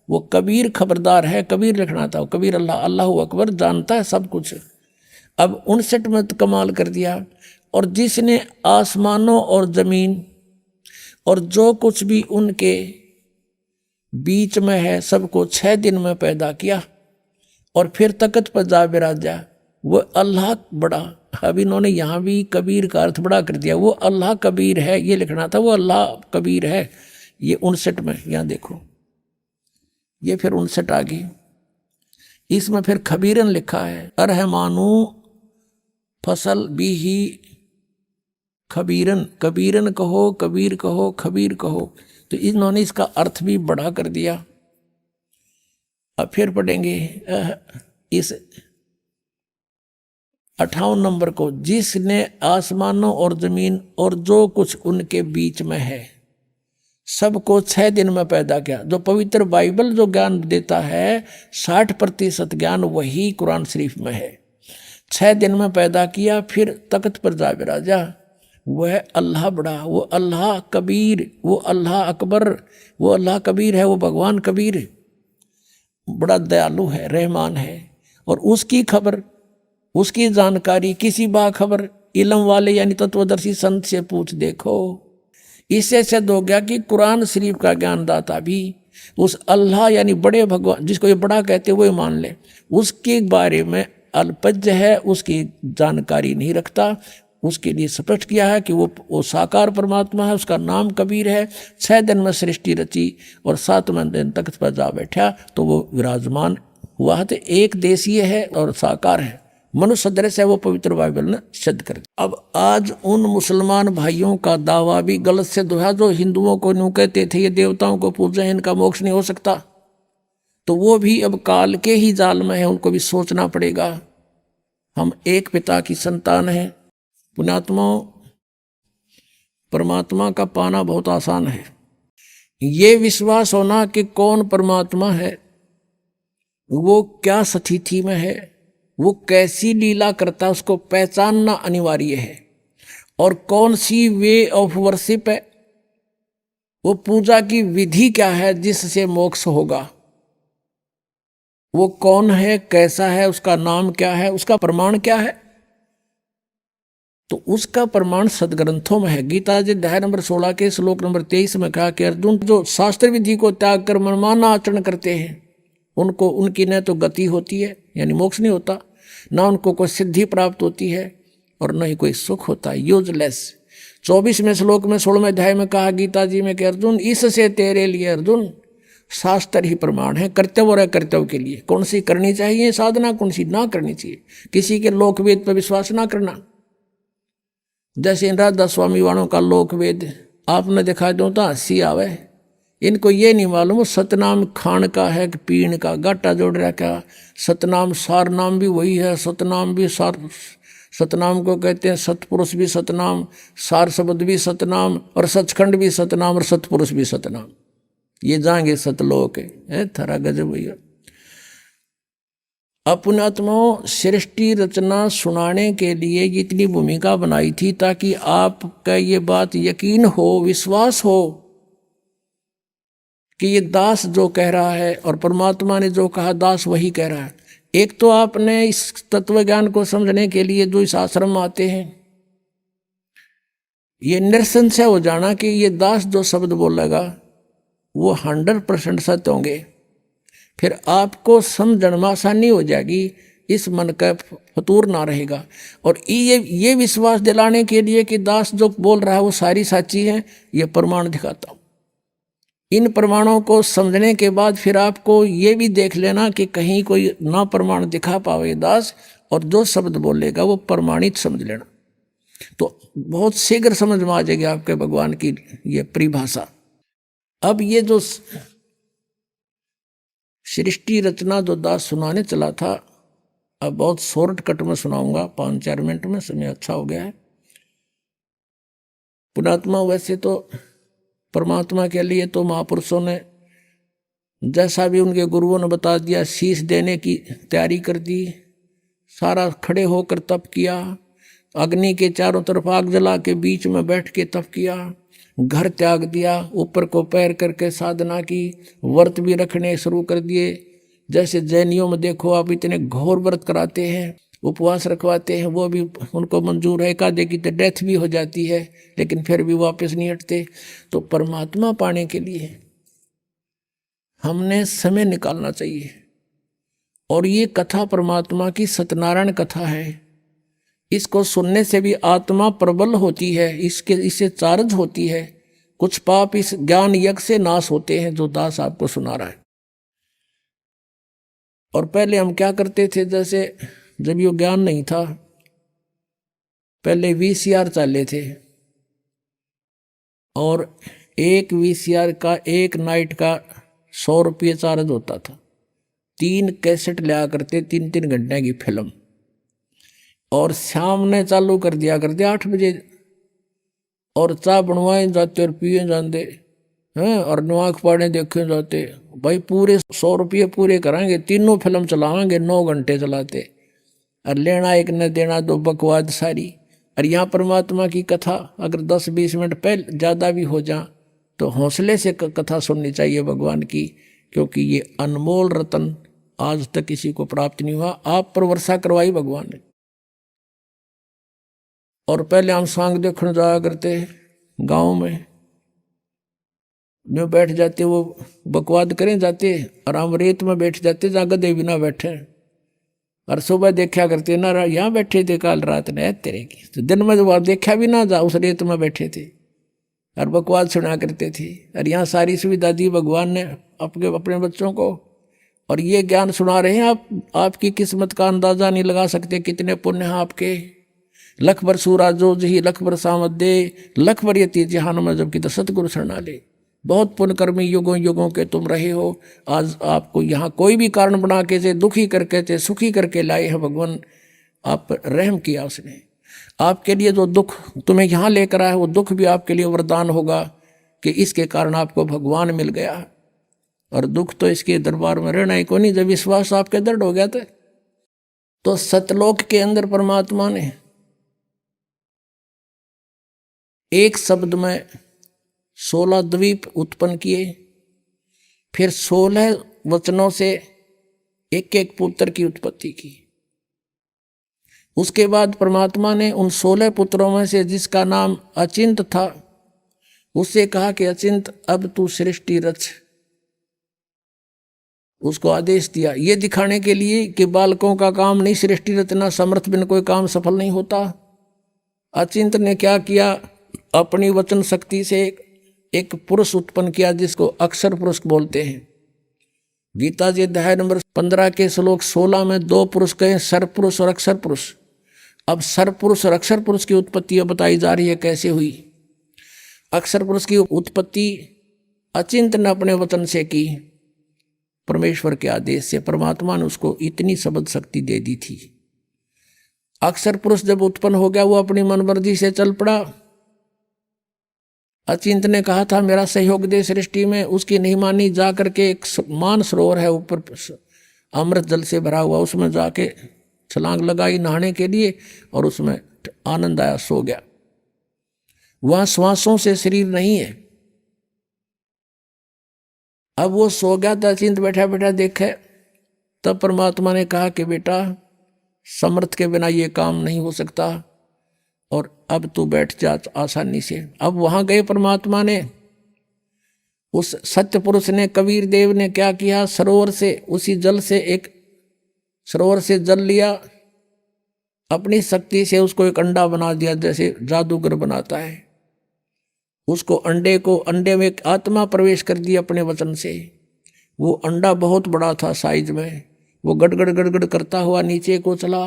वो कबीर खबरदार है। कबीर लिखना था, कबीर अल्लाह अकबर, जानता है सब कुछ। अब 59 में तो कमाल कर दिया। और जिसने आसमानों और जमीन और जो कुछ भी उनके बीच में है सबको 6 दिन में पैदा किया, और फिर तख्त पर जा बिराजा, वो अल्लाह बड़ा। अब इन्होंने यहाँ भी कबीर का अर्थ बड़ा कर दिया। वो अल्लाह कबीर है, ये लिखना था, वो अल्लाह कबीर है। ये 59 में, यहाँ देखो, ये फिर 59 आ गई। इसमें फिर खबीरन लिखा है, अरहमानू फसल भी ही खबीरन, कबीरन कहो, कबीर कहो, खबीर कहो। तो इन्होंने इसका अर्थ भी बड़ा कर दिया। अब फिर पढ़ेंगे इस 58 नंबर को, जिसने आसमानों और जमीन और जो कुछ उनके बीच में है सबको 6 दिन में पैदा किया। जो पवित्र बाइबल जो ज्ञान देता है 60% ज्ञान वही कुरान शरीफ में है। 6 दिन में पैदा किया, फिर तख्त पर जा बिराजा। वह अल्लाह बड़ा, वो अल्लाह कबीर, वो अल्लाह अकबर, वो अल्लाह कबीर है, वो भगवान कबीर बड़ा दयालु है, रहमान है। और उसकी खबर, उसकी जानकारी किसी बाखबर इल्म वाले यानी तत्वदर्शी संत से पूछ देखो। इससे सिद्ध हो गया कि कुरान शरीफ का ज्ञानदाता भी उस अल्लाह यानी बड़े भगवान, जिसको ये बड़ा कहते हुए मान ले, उसके बारे में अल्पज्ञ है, उसकी जानकारी नहीं रखता। उसके लिए स्पष्ट किया है कि वो साकार परमात्मा है, उसका नाम कबीर है। 6 दिन में सृष्टि रची और 7वें दिन तख्त पर जा बैठा तो वो विराजमान हुआ। तो एक देशीय है और साकार है, मनुष्य सदृश है, वो पवित्र बाइबल ने सिद्ध कर दिया। अब आज उन मुसलमान भाइयों का दावा भी गलत सिद्ध हुआ जो हिंदुओं को यूँ कहते थे ये देवताओं को पूजे, इनका मोक्ष नहीं हो सकता। तो वो भी अब काल के ही जाल में है, उनको भी सोचना पड़ेगा। हम एक पिता की संतान हैं। पुण्यात्मा, परमात्मा का पाना बहुत आसान है। ये विश्वास होना कि कौन परमात्मा है, वो क्या स्थिति में है, वो कैसी लीला करता है, उसको पहचानना अनिवार्य है। और कौन सी वे ऑफ वर्शिप है, वो पूजा की विधि क्या है जिससे मोक्ष होगा, वो कौन है, कैसा है, उसका नाम क्या है, उसका प्रमाण क्या है। तो उसका प्रमाण सदग्रंथों में है। गीता जी अध्याय नंबर 16 के श्लोक नंबर 23 में कहा कि अर्जुन, जो शास्त्र विधि को त्याग कर मनमाना आचरण करते हैं उनको, उनकी न तो गति होती है यानी मोक्ष नहीं होता, ना उनको कोई सिद्धि प्राप्त होती है और न ही कोई सुख होता है, यूजलेस। 24वें श्लोक में 16वें अध्याय में कहा गीता जी में कि अर्जुन, इससे तेरे लिए अर्जुन शास्त्र ही प्रमाण है कर्तव्य और अकर्तव्य के लिए। कौन सी करनी चाहिए साधना, कौन सी ना करनी चाहिए। किसी के लोकवेद पर विश्वास ना करना। जैसे इन राधा स्वामी वालों का लोकवेद आपने दिखा दो तो हंसी आवे। इनको ये नहीं मालूम सतनाम खान का है कि पीण का, गाटा जोड़ रखा। सतनाम सार नाम भी वही है, सतनाम भी सार, सतनाम को कहते हैं सतपुरुष भी सतनाम, सार शब्द भी सतनाम, और सचखंड भी सतनाम, और सतपुरुष भी सतनाम। ये जाएंगे सतलोक है। थारा गजब भैया। अपनात्माओं, सृष्टि रचना सुनाने के लिए इतनी भूमिका बनाई थी ताकि आपका ये बात यकीन हो, विश्वास हो कि ये दास जो कह रहा है और परमात्मा ने जो कहा दास वही कह रहा है। एक तो आपने इस तत्व ज्ञान को समझने के लिए जो इस आश्रम में आते हैं ये निरसंशय हो जाना कि ये दास जो शब्द बोलेगा वो 100% सत्य होंगे। फिर आपको समझण में आसानी हो जाएगी, इस मन का फतूर ना रहेगा। और ये विश्वास दिलाने के लिए कि दास जो बोल रहा है वो सारी साची है, ये प्रमाण दिखाता हूँ। इन प्रमाणों को समझने के बाद फिर आपको ये भी देख लेना कि कहीं कोई ना प्रमाण दिखा पावे दास, और जो शब्द बोलेगा वो प्रमाणित समझ लेना, तो बहुत शीघ्र समझ में आ जाएगी आपके भगवान की ये परिभाषा। अब ये जो सृष्टि रचना जो दास सुनाने चला था, अब बहुत शॉर्टकट में सुनाऊंगा, 5-4 मिनट में, समय अच्छा हो गया है। पुणात्मा वैसे तो परमात्मा के लिए तो महापुरुषों ने जैसा भी उनके गुरुओं ने बता दिया, शीश देने की तैयारी कर दी, सारा खड़े होकर तप किया, अग्नि के चारों तरफ आग जला के बीच में बैठ के तप किया, घर त्याग दिया, ऊपर को पैर करके साधना की, व्रत भी रखने शुरू कर दिए। जैसे जैनियों में देखो आप, इतने घोर व्रत कराते हैं, उपवास रखवाते हैं, वो भी उनको मंजूर है, एकादे की तो डेथ भी हो जाती है, लेकिन फिर भी वापस नहीं हटते। तो परमात्मा पाने के लिए हमने समय निकालना चाहिए। और ये कथा परमात्मा की सत्यनारायण कथा है, इसको सुनने से भी आत्मा प्रबल होती है, इससे चार्ज होती है, कुछ पाप इस ज्ञान यज्ञ से नाश होते हैं जो दास आपको सुना रहा है। और पहले हम क्या करते थे, जैसे जब ये ज्ञान नहीं था, पहले VCR चाले थे, और एक VCR का एक नाइट का 100 रुपये चार्ज होता था। 3 कैसेट लिया करते, 3-3 घंटे की फिल्म, और शाम ने चालू कर दिया करते 8 बजे, और चाय बनवाए जाते और पिए जाते हैं, और नवाक पाड़े देखे जाते। भाई पूरे 100 रुपये पूरे कराएंगे, तीनों फिल्म चलाएंगे, 9 घंटे चलाते, और लेना एक न देना दो, बकवाद सारी। और यहाँ परमात्मा की कथा अगर 10-20 मिनट पहले ज़्यादा भी हो जा तो हौसले से कथा सुननी चाहिए भगवान की, क्योंकि ये अनमोल रतन आज तक किसी को प्राप्त नहीं हुआ। आप पर वर्षा करवाई भगवान ने। और पहले हम सांग देखने जाया करते गांव में, जो बैठ जाते वो बकवाद करें जाते, और हम रेत में बैठ जाते जहाँ गधे भी ना बैठे, और सुबह देखा करते ना, यहाँ बैठे थे काल रात ने तेरे की, तो दिन में जब देखा भी ना जा, उस रेत में बैठे थे और बकवाद सुना करते थे। और यहाँ सारी सुविधा दी भगवान ने अपने बच्चों को, और ये ज्ञान सुना रहे हैं। आपकी किस्मत का अंदाजा नहीं लगा सकते, कितने पुण्य हैं आपके। लख बर सूरा जो जही लख बर सामत दे, लख बर यती जहान में जबकि तो सतगुरु शरणा ले। बहुत पुण्यकर्मी युगों युगों के तुम रहे हो। आज आपको यहाँ कोई भी कारण बना के से दुखी करके से सुखी करके लाए हैं भगवान। आप पर रहम किया उसने। आपके लिए जो दुख तुम्हें यहाँ लेकर आया, वो दुख भी आपके लिए वरदान होगा कि इसके कारण आपको भगवान मिल गया। और दुख तो इसके दरबार में रहना ही को नहीं। जब विश्वास आपके दृढ़ हो गया था, तो सतलोक के अंदर परमात्मा ने एक शब्द में 16 द्वीप उत्पन्न किए, फिर 16 वचनों से एक एक पुत्र की उत्पत्ति की। उसके बाद परमात्मा ने उन 16 पुत्रों में से जिसका नाम अचिंत था, उससे कहा कि अचिंत अब तू सृष्टि रच। उसको आदेश दिया, ये दिखाने के लिए कि बालकों का काम नहीं सृष्टि रचना, समर्थ बिन कोई काम सफल नहीं होता। अचिंत ने क्या किया, अपनी वचन शक्ति से एक पुरुष उत्पन्न किया जिसको अक्षर पुरुष बोलते हैं। गीता जी अध्याय नंबर 15 के श्लोक 16 में 2 पुरुष कहे, सरपुरुष और अक्षर पुरुष। अब सरपुरुष और अक्षर पुरुष की उत्पत्ति बताई जा रही है कैसे हुई। अक्षर पुरुष की उत्पत्ति अचिंत ने अपने वचन से की, परमेश्वर के आदेश से। परमात्मा ने उसको इतनी शब्द शक्ति दे दी थी। अक्षर पुरुष जब उत्पन्न हो गया, वो अपनी मनमर्जी से चल पड़ा। अचिंत ने कहा था मेरा सहयोग दे सृष्टि में, उसकी नहीं मानी। जा करके एक मान सरोवर है ऊपर अमृत जल से भरा हुआ, उसमें जाके छलांग लगाई नहाने के लिए, और उसमें आनंद आया, सो गया। वहां श्वासों से शरीर नहीं है। अब वो सो गया था, अचिंत बैठा बैठा देखे, तब परमात्मा ने कहा कि बेटा समर्थ के बिना ये काम नहीं हो सकता। और अब तू बैठ जा आसानी से। अब वहां गए परमात्मा ने, उस सत्य पुरुष ने, कबीर देव ने क्या किया, सरोवर से, उसी जल से, एक सरोवर से जल लिया, अपनी शक्ति से उसको एक अंडा बना दिया, जैसे जादूगर बनाता है। उसको अंडे में एक आत्मा प्रवेश कर दी अपने वचन से। वो अंडा बहुत बड़ा था साइज में, वो गड़गड़ गड़गड़ करता हुआ नीचे को चला।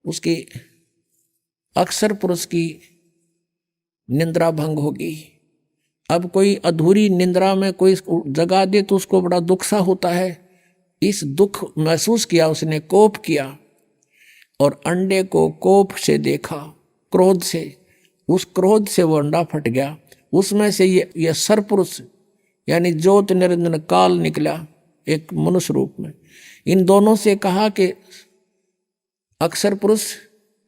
उसकी अक्सर पुरुष की निंद्रा भंग होगी। अब कोई अधूरी निंद्रा में कोई जगा दे तो उसको बड़ा दुख सा होता है। इस दुख महसूस किया उसने, कोप किया और अंडे को कोप से देखा, क्रोध से। उस क्रोध से वो अंडा फट गया। उसमें से ये सरपुरुष यानी ज्योत निरंजन काल निकला एक मनुष्य रूप में। इन दोनों से कहा कि अक्सर पुरुष,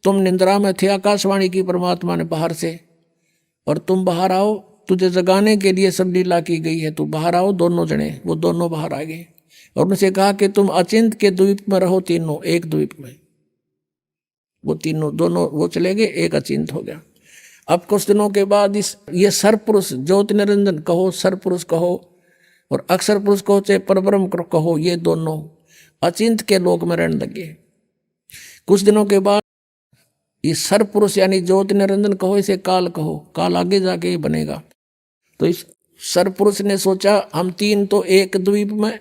तुम निंद्रा में थे, आकाशवाणी की परमात्मा ने बाहर से, और तुम बाहर आओ, तुझे जगाने के लिए सब लीला की गई है, तू बाहर आओ। दोनों जने, वो दोनों बाहर आ गए और उनसे कहा कि तुम अचिंत के द्वीप में रहो, तीनों एक द्वीप में। वो तीनों दोनों वो चले गए, एक अचिंत हो गया। अब कुछ दिनों के बाद ये सरपुरुष, ज्योति निरंजन कहो, सरपुरुष कहो और अक्षर पुरुष कहो, चाहे परब्रह्म कहो, ये दोनों अचिंत के लोक में रहने लगे। कुछ दिनों के बाद ये सरपुरुष यानी ज्योति निरंजन कहो, इसे काल कहो, काल आगे जाके ही बनेगा। तो इस सरपुरुष ने सोचा हम तीन तो एक द्वीप में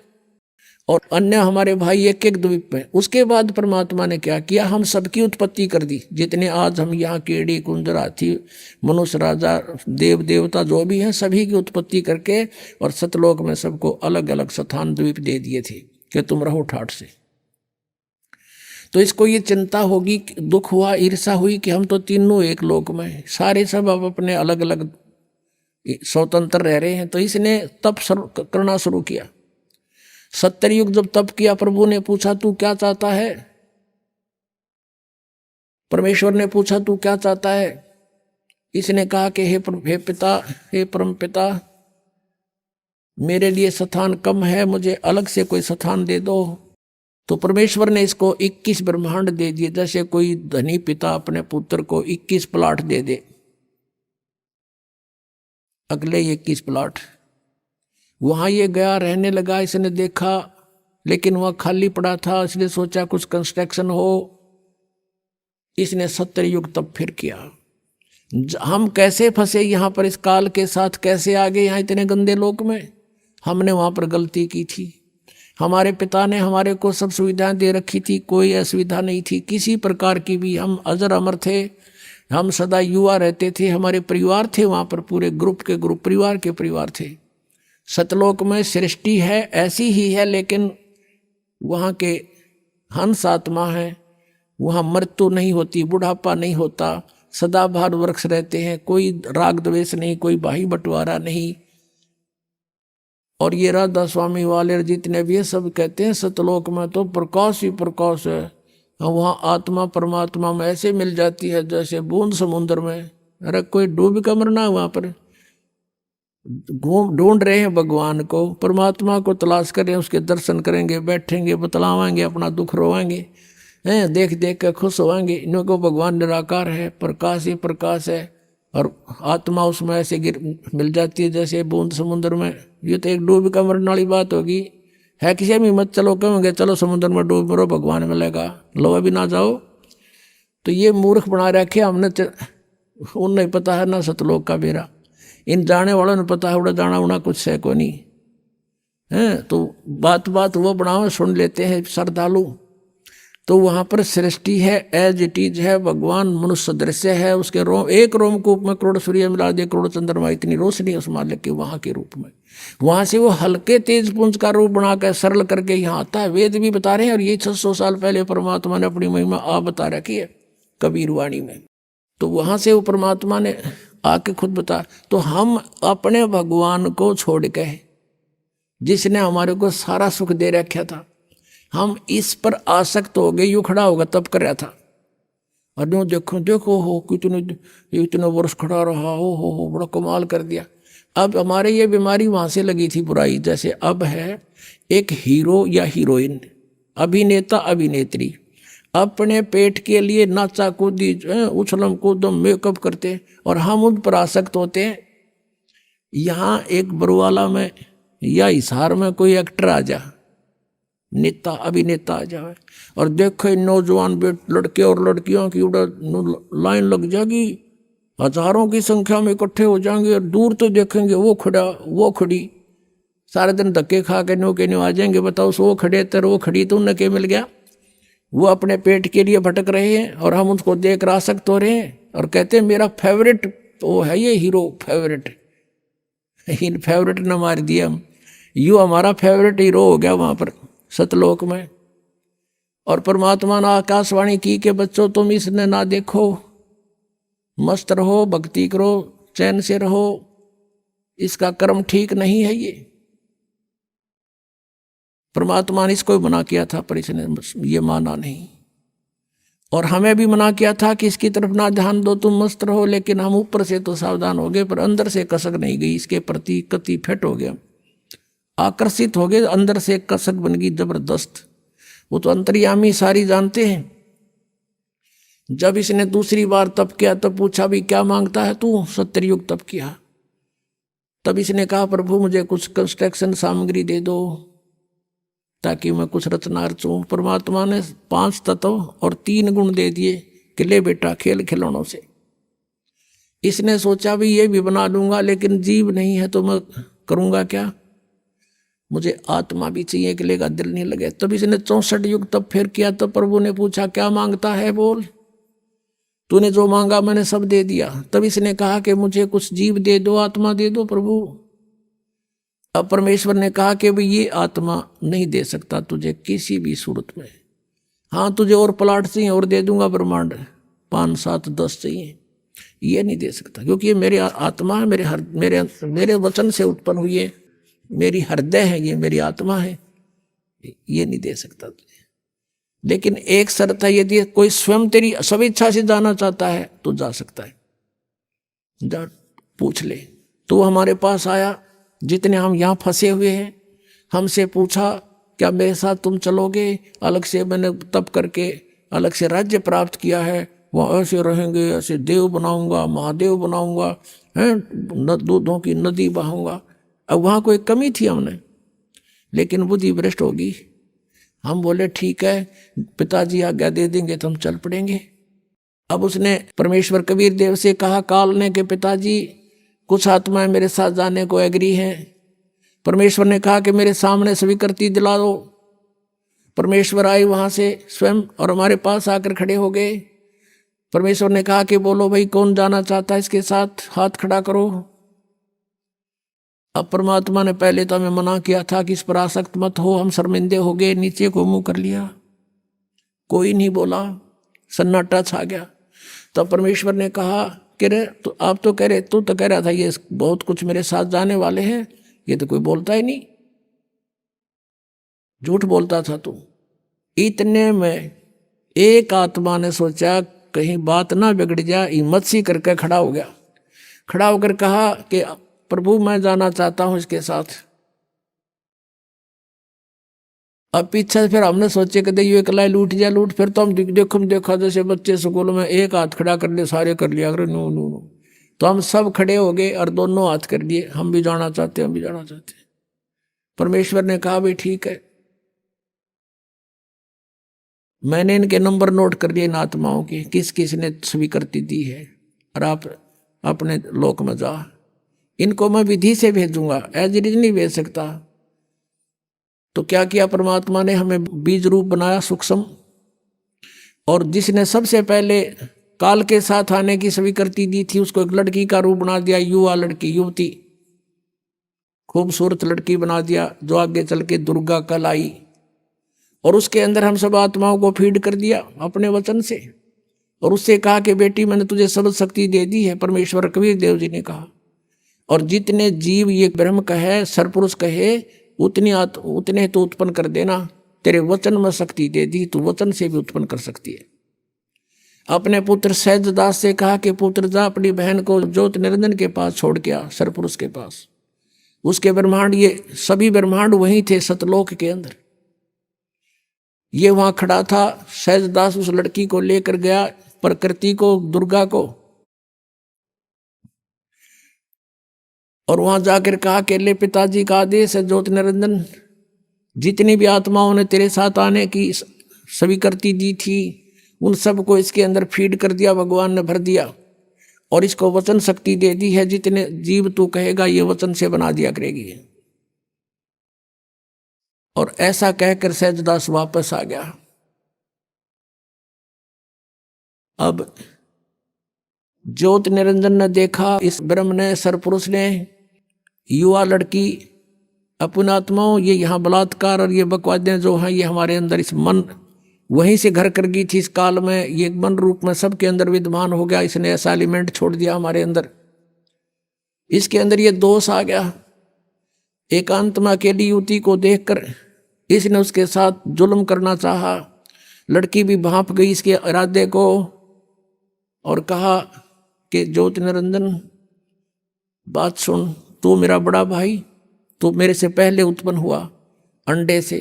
और अन्य हमारे भाई एक एक द्वीप में। उसके बाद परमात्मा ने क्या किया, हम सबकी उत्पत्ति कर दी। जितने आज हम यहाँ कीड़ी कुंजर हाथी मनुष्य राजा देव देवता जो भी हैं, सभी की उत्पत्ति करके और सतलोक में सबको अलग अलग स्थान द्वीप दे दिए थे कि तुम रहो ठाठ से। तो इसको ये चिंता होगी, दुख हुआ, ईर्षा हुई कि हम तो तीनों एक लोक में, सारे सब अब अपने अलग अलग स्वतंत्र रह रहे हैं। तो इसने तप करना शुरू किया। 70 युग जब तप किया, प्रभु ने पूछा तू क्या चाहता है, परमेश्वर ने पूछा तू क्या चाहता है। इसने कहा कि हे पिता, हे परम पिता, मेरे लिए स्थान कम है, मुझे अलग से कोई स्थान दे दो। तो परमेश्वर ने इसको 21 ब्रह्मांड दे दिए। जैसे कोई धनी पिता अपने पुत्र को 21 प्लाट दे दे, अगले 21 प्लाट। वहाँ ये गया, रहने लगा। इसने देखा लेकिन वहाँ खाली पड़ा था, इसलिए सोचा कुछ कंस्ट्रक्शन हो। इसने 70 युग तब फिर किया। हम कैसे फंसे यहाँ पर, इस काल के साथ कैसे आ गए यहाँ इतने गंदे लोक में। हमने वहाँ पर गलती की थी। हमारे पिता ने हमारे को सब सुविधाएं दे रखी थी, कोई असुविधा नहीं थी किसी प्रकार की भी। हम अजर अमर थे, हम सदा युवा रहते थे। हमारे परिवार थे वहाँ पर, पूरे ग्रुप के ग्रुप, परिवार के परिवार थे। सतलोक में सृष्टि है ऐसी ही है, लेकिन वहाँ के हंस आत्मा है, वहाँ मृत्यु नहीं होती, बुढ़ापा नहीं होता, सदाबहार वृक्ष रहते हैं, कोई राग द्वेष नहीं, कोई भाई बंटवारा नहीं। और ये राधा स्वामी वाले जितने भी सब कहते हैं सतलोक में तो प्रकाश ही प्रकाश है। वहाँ आत्मा परमात्मा में ऐसे मिल जाती है जैसे बूंद समुद्र में। अरे कोई डूब का मरना, वहाँ पर ढूंढ रहे हैं भगवान को, परमात्मा को तलाश कर रहे हैं, उसके दर्शन करेंगे, बैठेंगे, बतलावाएंगे, अपना दुख रोवाएंगे, हैं देख देख कर खुश होवाएंगे। इनको भगवान निराकार है, प्रकाश ही प्रकाश है और आत्मा उसमें ऐसे मिल जाती है जैसे बूंद समुद्र में। ये तो एक डूब का मरने वाली बात होगी। है किसी में मत चलो, कहेंगे चलो समुद्र में डूब मरो, भगवान मिलेगा, लो अभी ना जाओ। तो ये मूर्ख बना रखे हमने, उन्हें पता है ना सतलोक का बेरा। इन जाने वालों ने पता है उड़ा जाना उड़ा कुछ है को नहीं है। तो बात बात वो बनाओ, सुन लेते हैं श्रद्धालु। तो वहाँ पर सृष्टि है, एज इट इज है, भगवान मनुष्य दृश्य है। उसके एक रोमकूप में करोड़ सूर्य मिला दे, करोड़ चंद्रमा, इतनी रोशनी उस मालिक के वहाँ के रूप में। वहाँ से वो हल्के तेज पुंज का रूप बनाकर सरल करके यहाँ आता है। वेद भी बता रहे हैं और ये 600 साल पहले परमात्मा ने अपनी महिमा आप बता रखी है कबीर वाणी में। तो वहाँ से वो परमात्मा ने आके खुद बता। तो हम अपने भगवान को छोड़ के, जिसने हमारे को सारा सुख दे रखा था, हम इस पर आसक्त हो गए। यूँ खड़ा होगा तब कर रहा था और यूँ देखो देखो हो इतने वर्ष खड़ा रहा, हो बड़ा कमाल कर दिया। अब हमारे ये बीमारी वहाँ से लगी थी बुराई। जैसे अब है एक हीरो या हीरोइन, अभिनेता अभिनेत्री, अपने पेट के लिए नाचा कूदी उछलम कूदम मेकअप करते और हम उन पर आसक्त होते हैं। यहाँ एक बरुवाला में या हिसार में कोई एक्टर आ जा, नेता अभिनेता आ जाए और देखे नौजवान लड़के और लड़कियों की लाइन लग जाएगी, हजारों की संख्या में इकट्ठे हो जाएंगे और दूर तो देखेंगे वो खड़ा वो खड़ी, सारे दिन धक्के खा के नो के न्यू आ जाएंगे। बताओ वो खड़े तर वो खड़ी तो उन्हें क्या मिल गया? वो अपने पेट के लिए भटक रहे हैं और हम उसको देख कर आसक्त हो रहे हैं और कहते हैं मेरा फेवरेट वो है ये हीरो फेवरेट। इन फेवरेट न मार दिया हम, यूँ हमारा फेवरेट हीरो हो गया वहाँ पर सतलोक में। और परमात्मा ने आकाशवाणी की कि बच्चों तुम इसने ना देखो, मस्त रहो, भक्ति करो, चैन से रहो, इसका कर्म ठीक नहीं है। ये परमात्मा ने इसको मना किया था पर इसने ये माना नहीं। और हमें भी मना किया था कि इसकी तरफ ना ध्यान दो, तुम मस्त रहो, लेकिन हम ऊपर से तो सावधान हो गए पर अंदर से कसक नहीं गई, इसके प्रति कति फिट हो गया, आकर्षित हो गए, अंदर से कसक बन गई जबरदस्त। वो तो अंतर्यामी सारी जानते हैं। जब इसने दूसरी बार तप किया तब पूछा भी क्या मांगता है तू? सत्ययुग तप किया। तब इसने कहा प्रभु मुझे कुछ कंस्ट्रक्शन सामग्री दे दो ताकि मैं कुछ रचना रचूं। परमात्मा ने 5 तत्व और 3 गुण दे दिए कि ले बेटा खेल खिलौनों से। इसने सोचा भी ये भी बना लूंगा, लेकिन जीव नहीं है तो मैं करूंगा क्या, मुझे आत्मा भी चाहिए, कि लेगा दिल नहीं लगे। तब इसने 64 युग तब फिर किया। तब प्रभु ने पूछा क्या मांगता है, बोल। तूने जो मांगा मैंने सब दे दिया। तब इसने कहा कि मुझे कुछ जीव दे दो, आत्मा दे दो प्रभु। अब परमेश्वर ने कहा कि भाई ये आत्मा नहीं दे सकता तुझे किसी भी सूरत में। हाँ तुझे और प्लाट चाहिए और दे दूंगा, ब्रह्मांड 5, 7, 10 चाहिए, ये नहीं दे सकता क्योंकि ये मेरी आत्मा है, मेरे वचन से उत्पन्न हुई है, मेरी हृदय है, ये मेरी आत्मा है, ये नहीं दे सकता तुझे। लेकिन एक शर्त है, यदि कोई स्वयं तेरी सब इच्छा से जाना चाहता है तो जा सकता है, जा पूछ ले। तो हमारे पास आया, जितने हम यहाँ फंसे हुए हैं, हमसे पूछा क्या मेरे साथ तुम चलोगे? अलग से मैंने तप करके अलग से राज्य प्राप्त किया है, वहाँ ऐसे रहेंगे, ऐसे देव बनाऊंगा, महादेव बनाऊंगा, हैं दूधों की नदी बहाऊंगा। अब वहाँ कोई कमी थी हमने, लेकिन बुद्धि भ्रष्ट होगी। हम बोले ठीक है पिताजी आज्ञा दे देंगे तो हम चल पड़ेंगे। अब उसने परमेश्वर कबीर देव से कहा काल ने कि पिताजी कुछ आत्माएं मेरे साथ जाने को एग्री हैं। परमेश्वर ने कहा कि मेरे सामने स्वीकृति दिला दो। परमेश्वर आए वहाँ से स्वयं और हमारे पास आकर खड़े हो गए। परमेश्वर ने कहा कि बोलो भाई कौन जाना चाहता है इसके साथ, हाथ खड़ा करो। अब परमात्मा ने पहले तो हमें मना किया था कि इस पर आसक्त मत हो, हम शर्मिंदे हो गए, नीचे को मुंह कर लिया, कोई नहीं बोला, सन्नाटा छा गया। तब परमेश्वर ने कहा कि रे तो आप तो कह रहे, तू तो कह रहा था ये बहुत कुछ मेरे साथ जाने वाले हैं, ये तो कोई बोलता ही नहीं, झूठ बोलता था तू। इतने में एक आत्मा ने सोचा कहीं बात ना बिगड़ जाए, हिम्मत सी करके खड़ा हो गया। खड़ा होकर कहा कि प्रभु मैं जाना चाहता हूं इसके साथ। अब पीछे फिर हमने सोचे कि ये अकेला लूट जा लूट, फिर तो हम देखा जैसे बच्चे स्कूल में एक हाथ खड़ा कर ले, सारे कर लिया अगर नो नो नो, तो हम सब खड़े हो गए और दोनों हाथ कर दिए, हम भी जाना चाहते, हम भी जाना चाहते। परमेश्वर ने कहा भाई ठीक है, मैंने इनके नंबर नोट कर लिए इन आत्माओं के, किस किस ने स्वीकृति दी है, और आप अपने लोक में जा। इनको मैं विधि से भेजूंगा, एज इट इज नहीं भेज सकता। तो क्या किया परमात्मा ने, हमें बीज रूप बनाया सूक्ष्म, और जिसने सबसे पहले काल के साथ आने की स्वीकृति दी थी उसको एक लड़की का रूप बना दिया, युवा लड़की, युवती, खूबसूरत लड़की बना दिया जो आगे चल के दुर्गा कल आई। और उसके अंदर हम सब आत्माओं को फीड कर दिया अपने वचन से, और उससे कहा कि बेटी मैंने तुझे सब शक्ति दे दी है, परमेश्वर कबीर देव जी ने कहा। और जितने जीव ये ब्रह्म कहे, सरपुरुष कहे, उतने तो उत्पन्न कर देना, तेरे वचन में शक्ति दे दी, तू वचन से भी उत्पन्न कर सकती है। अपने पुत्र सहजदास से कहा कि पुत्र जा अपनी बहन को ज्योत निरंजन के पास छोड़ के आ, सरपुरुष के पास। उसके ब्रह्मांड, ये सभी ब्रह्मांड वहीं थे सतलोक के अंदर। ये वहां खड़ा था। सहजदास उस लड़की को लेकर गया, प्रकृति को, दुर्गा को, और वहां जाकर कहा कि ले पिताजी का आदेश है, ज्योति निरंजन, जितनी भी आत्माओं ने तेरे साथ आने की स्वीकृति दी थी उन सबको इसके अंदर फीड कर दिया, भगवान ने भर दिया, और इसको वचन शक्ति दे दी है, जितने जीव तू कहेगा ये वचन से बना दिया करेगी। और ऐसा कहकर सहजदास वापस आ गया। अब ज्योति निरंजन ने देखा इस ब्रह्म ने, सरपुरुष ने, युवा लड़की, अपनी आत्माओं, ये यहाँ बलात्कार और ये बकवादें जो हैं ये हमारे अंदर, इस मन वहीं से घर कर गई थी। इस काल में ये मन रूप में सबके अंदर विद्यमान हो गया, इसने ऐसा एलिमेंट छोड़ दिया हमारे अंदर, इसके अंदर ये दोष आ गया। एकांत में अकेली युवती को देखकर इसने उसके साथ जुल्म करना चाहा। लड़की भी भांप गई इसके इरादे को और कहा कि ज्योति निरंजन बात सुन, तू मेरा बड़ा भाई, तू मेरे से पहले उत्पन्न हुआ, अंडे से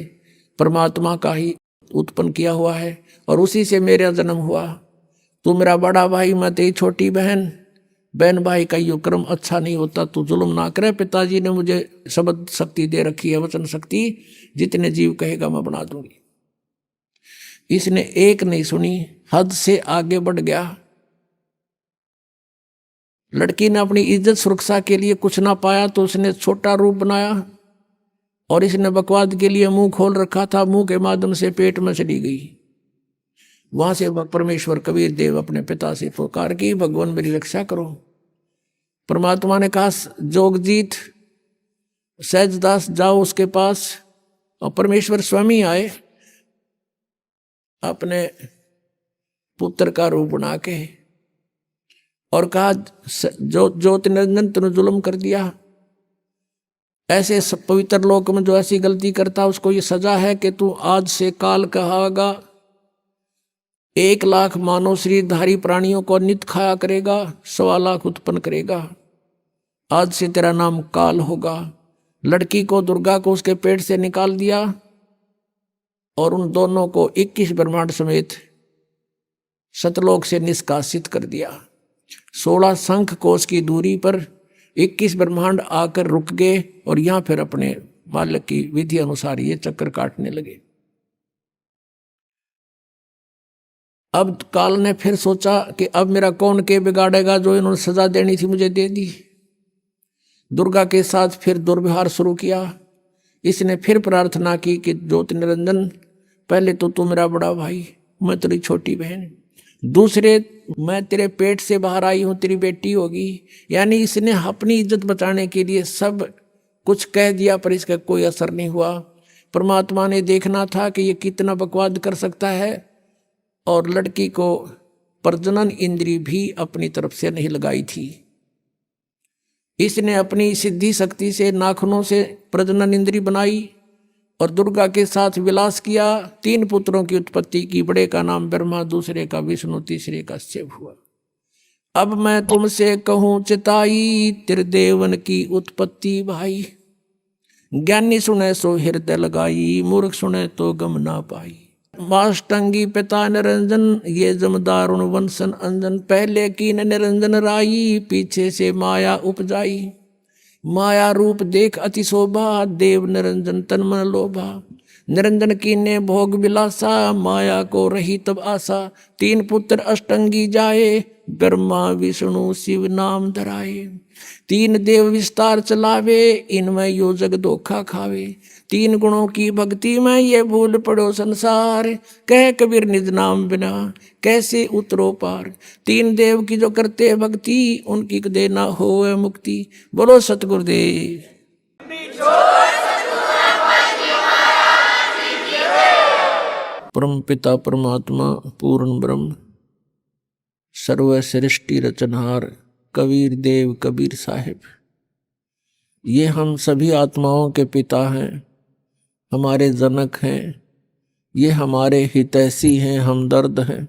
परमात्मा का ही उत्पन्न किया हुआ है और उसी से मेरा जन्म हुआ। तू मेरा बड़ा भाई, मैं तेरी छोटी बहन, बहन भाई का यो क्रम अच्छा नहीं होता, तू जुल्म ना करे। पिताजी ने मुझे शब्द शक्ति दे रखी है, वचन शक्ति, जितने जीव कहेगा मैं बना दूंगी। इसने एक नहीं सुनी, हद से आगे बढ़ गया। लड़की ने अपनी इज्जत सुरक्षा के लिए कुछ ना पाया तो उसने छोटा रूप बनाया और इसने बकवाद के लिए मुंह खोल रखा था, मुंह के माध्यम से पेट में चली गई। वहां से परमेश्वर कबीर देव अपने पिता से पुकार की, भगवान मेरी रक्षा करो। परमात्मा ने कहा जोगजीत, सहजदास जाओ उसके पास, और परमेश्वर स्वयं आए अपने पुत्र का रूप बना के और कहा ज्योति निरंजन तूने जुल्म कर दिया। ऐसे पवित्र लोक में जो ऐसी गलती करता उसको ये सजा है कि तू आज से काल कहागा, 1 लाख मानव शरीरधारी प्राणियों को नित्य खाया करेगा, 1.25 लाख उत्पन्न करेगा। आज से तेरा नाम काल होगा। लड़की को, दुर्गा को उसके पेट से निकाल दिया और उन दोनों को 21 ब्रह्मांड समेत सतलोक से निष्कासित कर दिया। 16 शंख कोश की दूरी पर 21 ब्रह्मांड आकर रुक गए और यहाँ फिर अपने मालिक की विधि अनुसार ये चक्कर काटने लगे। अब काल ने फिर सोचा कि अब मेरा कौन के बिगाड़ेगा, जो इन्होंने सजा देनी थी मुझे दे दी। दुर्गा के साथ फिर दुर्व्यवहार शुरू किया। इसने फिर प्रार्थना की कि ज्योति निरंजन, पहले तो तू मेरा बड़ा भाई, मैं तेरी छोटी बहन, दूसरे मैं तेरे पेट से बाहर आई हूँ, तेरी बेटी होगी। यानी इसने अपनी इज्जत बचाने के लिए सब कुछ कह दिया, पर इसका कोई असर नहीं हुआ। परमात्मा ने देखना था कि ये कितना बकवाद कर सकता है, और लड़की को प्रजनन इंद्री भी अपनी तरफ से नहीं लगाई थी। इसने अपनी सिद्धि शक्ति से नाखूनों से प्रजनन इंद्री बनाई और दुर्गा के साथ विलास किया। 3 पुत्रों की उत्पत्ति की। बड़े का नाम ब्रह्मा, दूसरे का विष्णु, तीसरे का शिव हुआ। अब मैं तुमसे कहूँ चिताई, त्रिदेवन की उत्पत्ति भाई। ज्ञानी सुने सो हृदय लगाई, मूर्ख सुने तो गम ना पाई। माष्टंगी पिता निरंजन, ये जमदारुण वंशन अंजन। पहले की निरंजन राई, पीछे से माया उपजाई। माया रूप देख अति शोभा, देव निरंजन तन मन लोभा। निरंजन की ने भोग विलासा, माया को रही तब आशा। 3 पुत्र अष्टंगी जाए, ब्रह्मा विष्णु शिव नाम धराए। 3 देव विस्तार चलावे, इनमें यो जग धोखा खावे। 3 गुणों की भक्ति में ये भूल पड़ो संसार, कह कबीर निज नाम बिना कैसे उतरो पार। 3 देव की जो करते भक्ति, उनकी कदे ना होए मुक्ति। बोलो सतगुरुदेव। परम पिता परमात्मा पूर्ण ब्रह्म सर्व सृष्टि रचनहार कबीर देव कबीर साहिब, ये हम सभी आत्माओं के पिता हैं, हमारे जनक हैं, ये हमारे हितैषी हैं, हमदर्द हैं।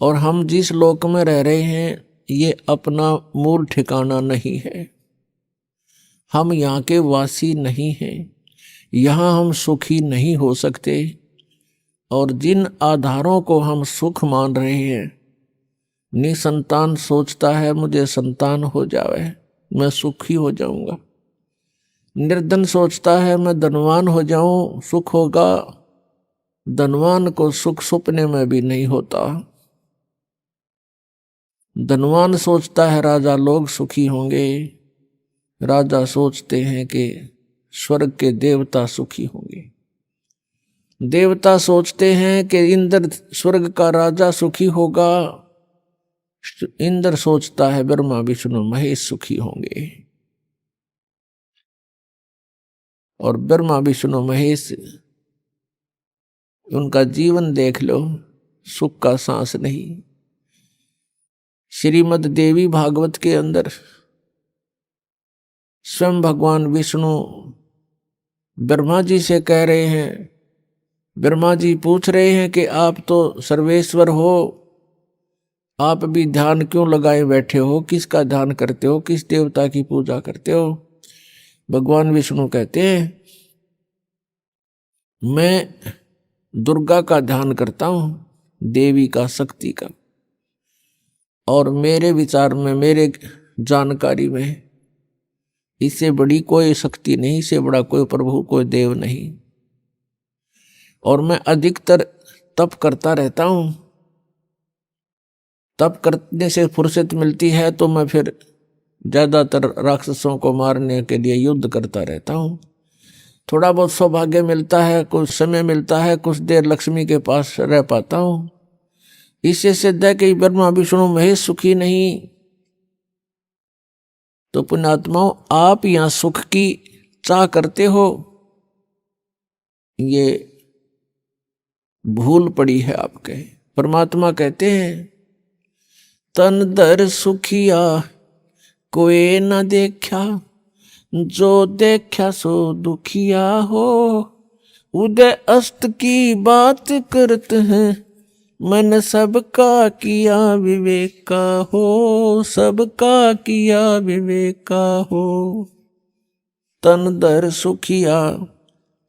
और हम जिस लोक में रह रहे हैं ये अपना मूल ठिकाना नहीं है। हम यहाँ के वासी नहीं हैं। यहाँ हम सुखी नहीं हो सकते, और जिन आधारों को हम सुख मान रहे हैं, निसंतान सोचता है मुझे संतान हो जावे मैं सुखी हो जाऊंगा, निर्धन सोचता है मैं धनवान हो जाऊं सुख होगा, धनवान को सुख सपने में भी नहीं होता। धनवान सोचता है राजा लोग सुखी होंगे, राजा सोचते हैं कि स्वर्ग के देवता सुखी होंगे, देवता सोचते हैं कि इंद्र स्वर्ग का राजा सुखी होगा, इंद्र सोचता है ब्रह्मा विष्णु महेश सुखी होंगे, और ब्रह्मा विष्णु महेश उनका जीवन देख लो, सुख का सांस नहीं। श्रीमद् देवी भागवत के अंदर स्वयं भगवान विष्णु ब्रह्मा जी से कह रहे हैं, ब्रह्मा जी पूछ रहे हैं कि आप तो सर्वेश्वर हो, आप भी ध्यान क्यों लगाए बैठे हो, किसका ध्यान करते हो, किस देवता की पूजा करते हो। भगवान विष्णु कहते हैं मैं दुर्गा का ध्यान करता हूं, देवी का, शक्ति का, और मेरे विचार में, मेरे जानकारी में इससे बड़ी कोई शक्ति नहीं, इससे बड़ा कोई प्रभु, कोई देव नहीं। और मैं अधिकतर तप करता रहता हूं, तप करने से फुर्सत मिलती है तो मैं फिर ज्यादातर राक्षसों को मारने के लिए युद्ध करता रहता हूं। थोड़ा बहुत सौभाग्य मिलता है, कुछ समय मिलता है, कुछ देर लक्ष्मी के पास रह पाता हूं। इससे सिद्ध है कि ब्रह्मा विष्णु महेश सुखी नहीं। तो पुण्यात्माओं, आप यहां सुख की चाह करते हो, ये भूल पड़ी है आपके। परमात्मा कहते हैं तन दर सुखिया कोई न देखा, जो देखा सो दुखिया हो, उदय अस्त की बात करते हैं, मन सबका किया विवेक का हो, सबका किया विवेक का हो। तन दर सुखिया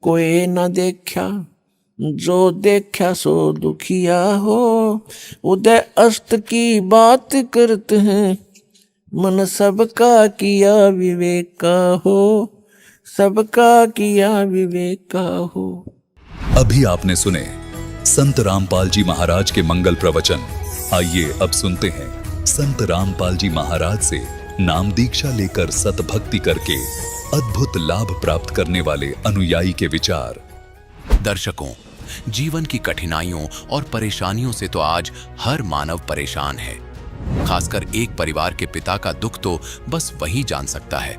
कोई न देखा, जो देखा सो दुखिया हो, उदय अस्त की बात करते हैं, मन सबका किया विवेक का हो, सबका किया विवेक का हो। अभी आपने सुने संत रामपाल जी महाराज के मंगल प्रवचन। आइए अब सुनते हैं संत रामपाल जी महाराज से नाम दीक्षा लेकर सतभक्ति करके अद्भुत लाभ प्राप्त करने वाले अनुयायी के विचार। दर्शकों, जीवन की कठिनाइयों और परेशानियों से तो आज हर मानव परेशान है। खासकर एक परिवार के पिता का दुख तो बस वही जान सकता है।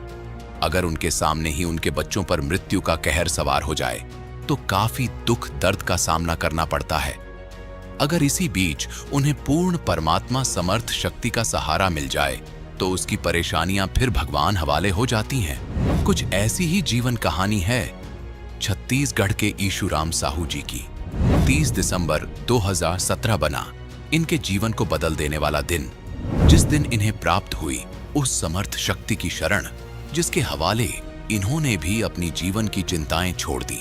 अगर उनके सामने ही उनके बच्चों पर मृत्यु का कहर सवार हो जाए तो काफी दुख दर्द का सामना करना पड़ता है। अगर इसी बीच उन्हें पूर्ण परमात्मा समर्थ शक्ति का सहारा मिल जाए तो उसकी परेशानियां फिर भगवान हवाले हो जाती हैं। कुछ ऐसी ही जीवन कहानी है छत्तीसगढ़ के ईशुराम साहू जी की। 30 दिसंबर 2017 बना इनके जीवन को बदल देने वाला दिन, जिस दिन इन्हें प्राप्त हुई उस समर्थ शक्ति की शरण जिसके हवाले इन्होंने भी अपनी जीवन की चिंताएं छोड़ दी।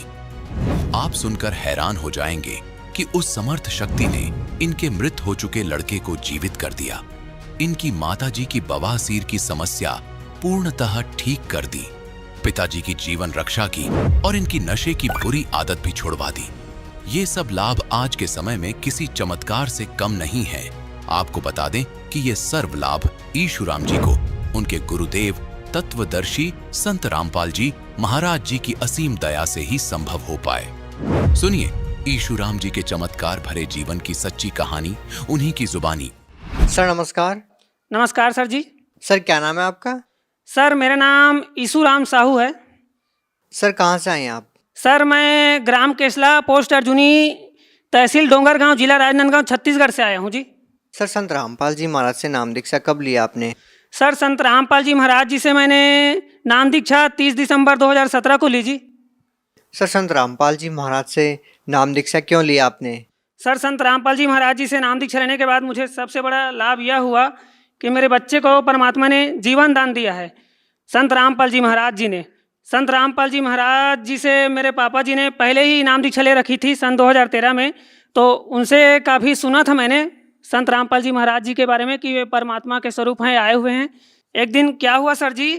आप सुनकर हैरान हो जाएंगे कि उस समर्थ शक्ति ने इनके मृत हो चुके लड़के को जीवित कर दिया, इनकी माताजी की बवासीर की समस्या पूर्णतः ठीक कर दी, पिताजी की जीवन रक्षा की और इनकी नशे की बुरी आदत भी छुड़वा दी। ये सब लाभ आज के समय में किसी चमत्कार से कम नहीं है। आपको बता दें कि ये सर्व लाभ ईशुराम जी को उनके गुरुदेव तत्वदर्शी संत रामपाल जी महाराज जी की असीम दया से ही संभव हो पाए। सुनिए ईशुराम जी के चमत्कार भरे जीवन की सच्ची कहानी उन्हीं की जुबानी। सर नमस्कार। नमस्कार सर जी। सर क्या नाम है आपका? सर मेरा नाम ईशुराम साहू है। सर कहाँ से आए हैं आप? सर मैं ग्राम केसला, पोस्ट अर्जुनी, तहसील डोंगरगांव, जिला राजनांदगांव, छत्तीसगढ़ से आया हूँ जी। सर संत रामपाल जी महाराज से नाम दीक्षा कब लिया आपने? सर संत रामपाल जी महाराज जी से मैंने नाम दीक्षा 30 दिसंबर 2017 को ली जी। सर संत रामपाल जी महाराज से नाम दीक्षा क्यों लिया आपने? सर संत रामपाल जी महाराज जी से नाम दीक्षा लेने के बाद मुझे सबसे बड़ा लाभ यह हुआ कि मेरे बच्चे को परमात्मा ने जीवन दान दिया है। संत रामपाल जी महाराज जी ने संत रामपाल जी महाराज जी से मेरे पापा जी ने पहले ही इनाम दीक्षा ले रखी थी सन 2013 में, तो उनसे काफ़ी सुना था मैंने संत रामपाल जी महाराज जी के बारे में कि वे परमात्मा के स्वरूप हैं, आए हुए हैं। एक दिन क्या हुआ सर जी,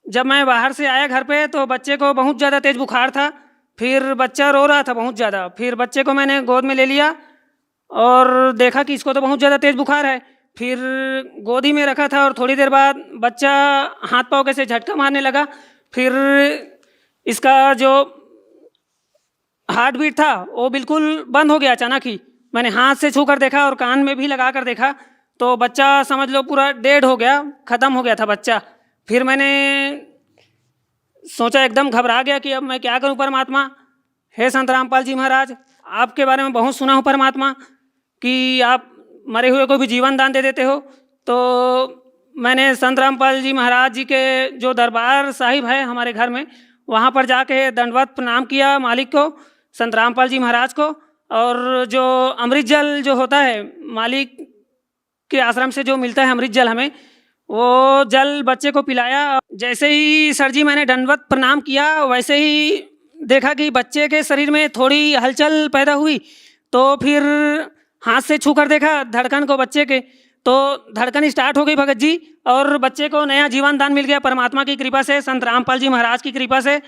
जब मैं बाहर से आया घर पे तो बच्चे को बहुत ज़्यादा तेज़ बुखार था, फिर बच्चा रो रहा था बहुत ज़्यादा। फिर बच्चे को मैंने गोद में ले लिया और देखा कि इसको तो बहुत ज़्यादा तेज़ बुखार है। फिर गोदी में रखा था और थोड़ी देर बाद बच्चा हाथ पाँव कैसे झटका मारने लगा। फिर इसका जो हार्ट बीट था वो बिल्कुल बंद हो गया अचानक ही। मैंने हाथ से छू कर देखा और कान में भी लगा कर देखा तो बच्चा समझ लो पूरा डेड हो गया, ख़त्म हो गया था बच्चा। फिर मैंने सोचा, एकदम घबरा गया कि अब मैं क्या करूं परमात्मा। हे संत रामपाल जी महाराज, आपके बारे में बहुत सुना हूं परमात्मा कि आप मरे हुए को भी जीवन दान दे देते हो। तो मैंने संत रामपाल जी महाराज जी के जो दरबार साहिब है हमारे घर में, वहाँ पर जाके दंडवत प्रणाम किया मालिक को, संत रामपाल जी महाराज को। और जो अमृत जल जो होता है मालिक के आश्रम से जो मिलता है अमृत जल, हमें वो जल बच्चे को पिलाया। जैसे ही सर जी मैंने दंडवत प्रणाम किया वैसे ही देखा कि बच्चे के शरीर में थोड़ी हलचल पैदा हुई। तो फिर हाथ से छू कर देखा धड़कन को बच्चे के, तो धड़कन स्टार्ट हो गई भगत जी और बच्चे को नया जीवन दान मिल गया परमात्मा की कृपा से, संत रामपाल जी महाराज की कृपा से।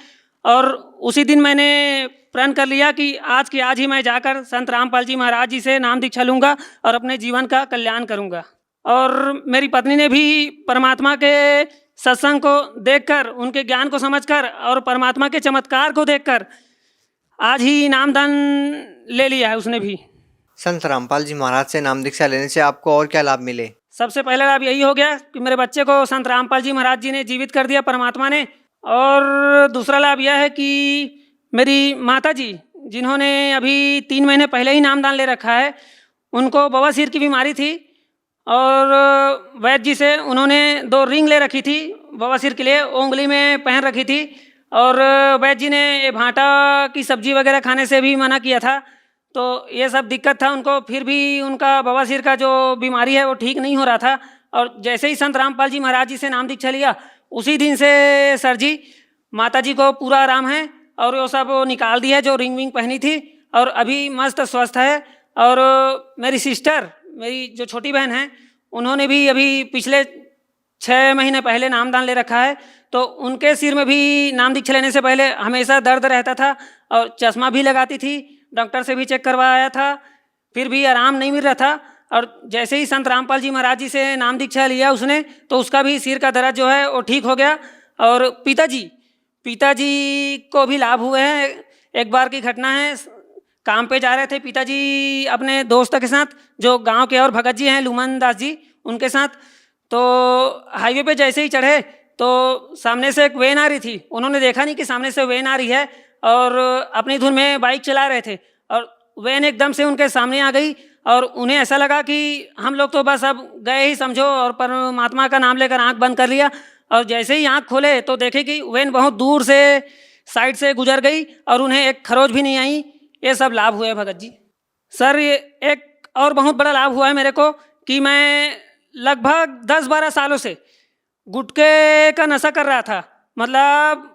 और उसी दिन मैंने प्रण कर लिया कि आज के आज ही मैं जाकर संत रामपाल जी महाराज जी से नाम दीक्षा लूँगा और अपने जीवन का कल्याण करूँगा। और मेरी पत्नी ने भी परमात्मा के सत्संग को देखकर, उनके ज्ञान को समझकर और परमात्मा के चमत्कार को देखकर आज ही नामदान ले लिया है उसने भी। संत रामपाल जी महाराज से नाम दीक्षा लेने से आपको और क्या लाभ मिले? सबसे पहला लाभ यही हो गया कि मेरे बच्चे को संत रामपाल जी महाराज जी ने जीवित कर दिया परमात्मा ने। और दूसरा लाभ यह है कि मेरी माता जी, जिन्होंने अभी 3 महीने पहले ही नामदान ले रखा है, उनको बवासीर की बीमारी थी और वैद्य जी से उन्होंने 2 रिंग ले रखी थी बवासीर के लिए, उंगली में पहन रखी थी। और वैद्य जी ने भांटा की सब्जी वगैरह खाने से भी मना किया था। तो ये सब दिक्कत था उनको, फिर भी उनका बवासीर का जो बीमारी है वो ठीक नहीं हो रहा था। और जैसे ही संत रामपाल जी महाराज जी से नाम दीक्षा लिया उसी दिन से सर जी माता जी को पूरा आराम है और वो सब निकाल दिया जो रिंग विंग पहनी थी और अभी मस्त स्वस्थ है। और मेरी सिस्टर, मेरी जो छोटी बहन है, उन्होंने भी अभी पिछले 6 महीने पहले नामदान ले रखा है। तो उनके सिर में भी नाम दीक्षा लेने से पहले हमेशा दर्द रहता था और चश्मा भी लगाती थी, डॉक्टर से भी चेक करवाया था, फिर भी आराम नहीं मिल रहा था। और जैसे ही संत रामपाल जी महाराज जी से नाम दीक्षा लिया उसने, तो उसका भी सिर का दर्द जो है वो ठीक हो गया। और पिताजी को भी लाभ हुए हैं। एक बार की घटना है, काम पे जा रहे थे पिताजी अपने दोस्तों के साथ, जो गांव के और भगत जी हैं लुमन दास जी, उनके साथ। तो हाईवे पे जैसे ही चढ़े तो सामने से एक वैन आ रही थी। उन्होंने देखा नहीं कि सामने से वैन आ रही है और अपनी धुन में बाइक चला रहे थे और वैन एकदम से उनके सामने आ गई और उन्हें ऐसा लगा कि हम लोग तो बस अब गए ही समझो, और परमात्मा का नाम लेकर आंख बंद कर लिया। और जैसे ही आंख खोले तो देखे कि वैन बहुत दूर से साइड से गुजर गई और उन्हें एक खरोच भी नहीं आई। ये सब लाभ हुए भगत जी। सर, ये एक और बहुत बड़ा लाभ हुआ है मेरे को कि मैं लगभग 10-12 सालों से गुटखे का नशा कर रहा था। मतलब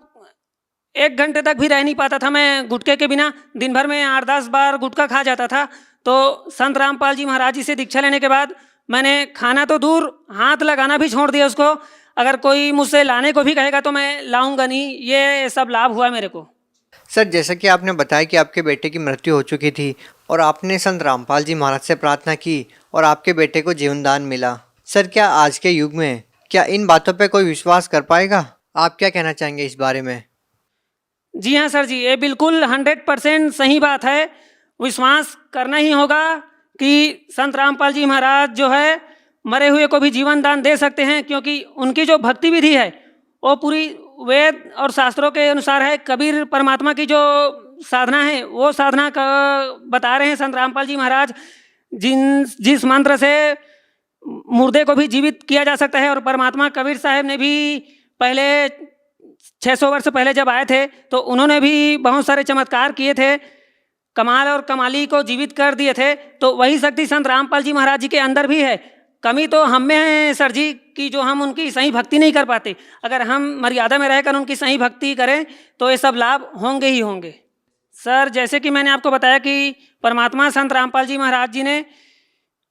1 घंटे तक भी रह नहीं पाता था मैं गुटखे के बिना। दिन भर में 8-10 बार गुटखा खा जाता था। तो संत रामपाल जी महाराज जी से दीक्षा लेने के बाद मैंने खाना तो दूर, हाथ लगाना भी छोड़ दिया उसको। अगर कोई मुझसे लाने को भी कहेगा तो मैं लाऊंगा नहीं। ये सब लाभ हुआ मेरे को। सर, जैसा कि आपने बताया कि आपके बेटे की मृत्यु हो चुकी थी और आपने संत रामपाल जी महाराज से प्रार्थना की और आपके बेटे को जीवन दान मिला। सर, क्या आज के युग में क्या इन बातों पे कोई विश्वास कर पाएगा? आप क्या कहना चाहेंगे इस बारे में? जी हाँ सर जी, ये बिल्कुल 100% सही बात है। विश्वास करना ही होगा कि संत रामपाल जी महाराज जो है मरे हुए को भी जीवन दान दे सकते हैं, क्योंकि उनकी जो भक्ति विधि है वो पूरी वेद और शास्त्रों के अनुसार है। कबीर परमात्मा की जो साधना है वो साधना का बता रहे हैं संत रामपाल जी महाराज। जिस मंत्र से मुर्दे को भी जीवित किया जा सकता है। और परमात्मा कबीर साहब ने भी पहले 600 वर्ष पहले जब आए थे तो उन्होंने भी बहुत सारे चमत्कार किए थे, कमाल और कमाली को जीवित कर दिए थे। तो वही शक्ति संत रामपाल जी महाराज जी के अंदर भी है। कमी तो हम में है सर जी कि जो हम उनकी सही भक्ति नहीं कर पाते। अगर हम मर्यादा में रहकर उनकी सही भक्ति करें तो ये सब लाभ होंगे ही होंगे। सर जैसे कि मैंने आपको बताया कि परमात्मा संत रामपाल जी महाराज जी ने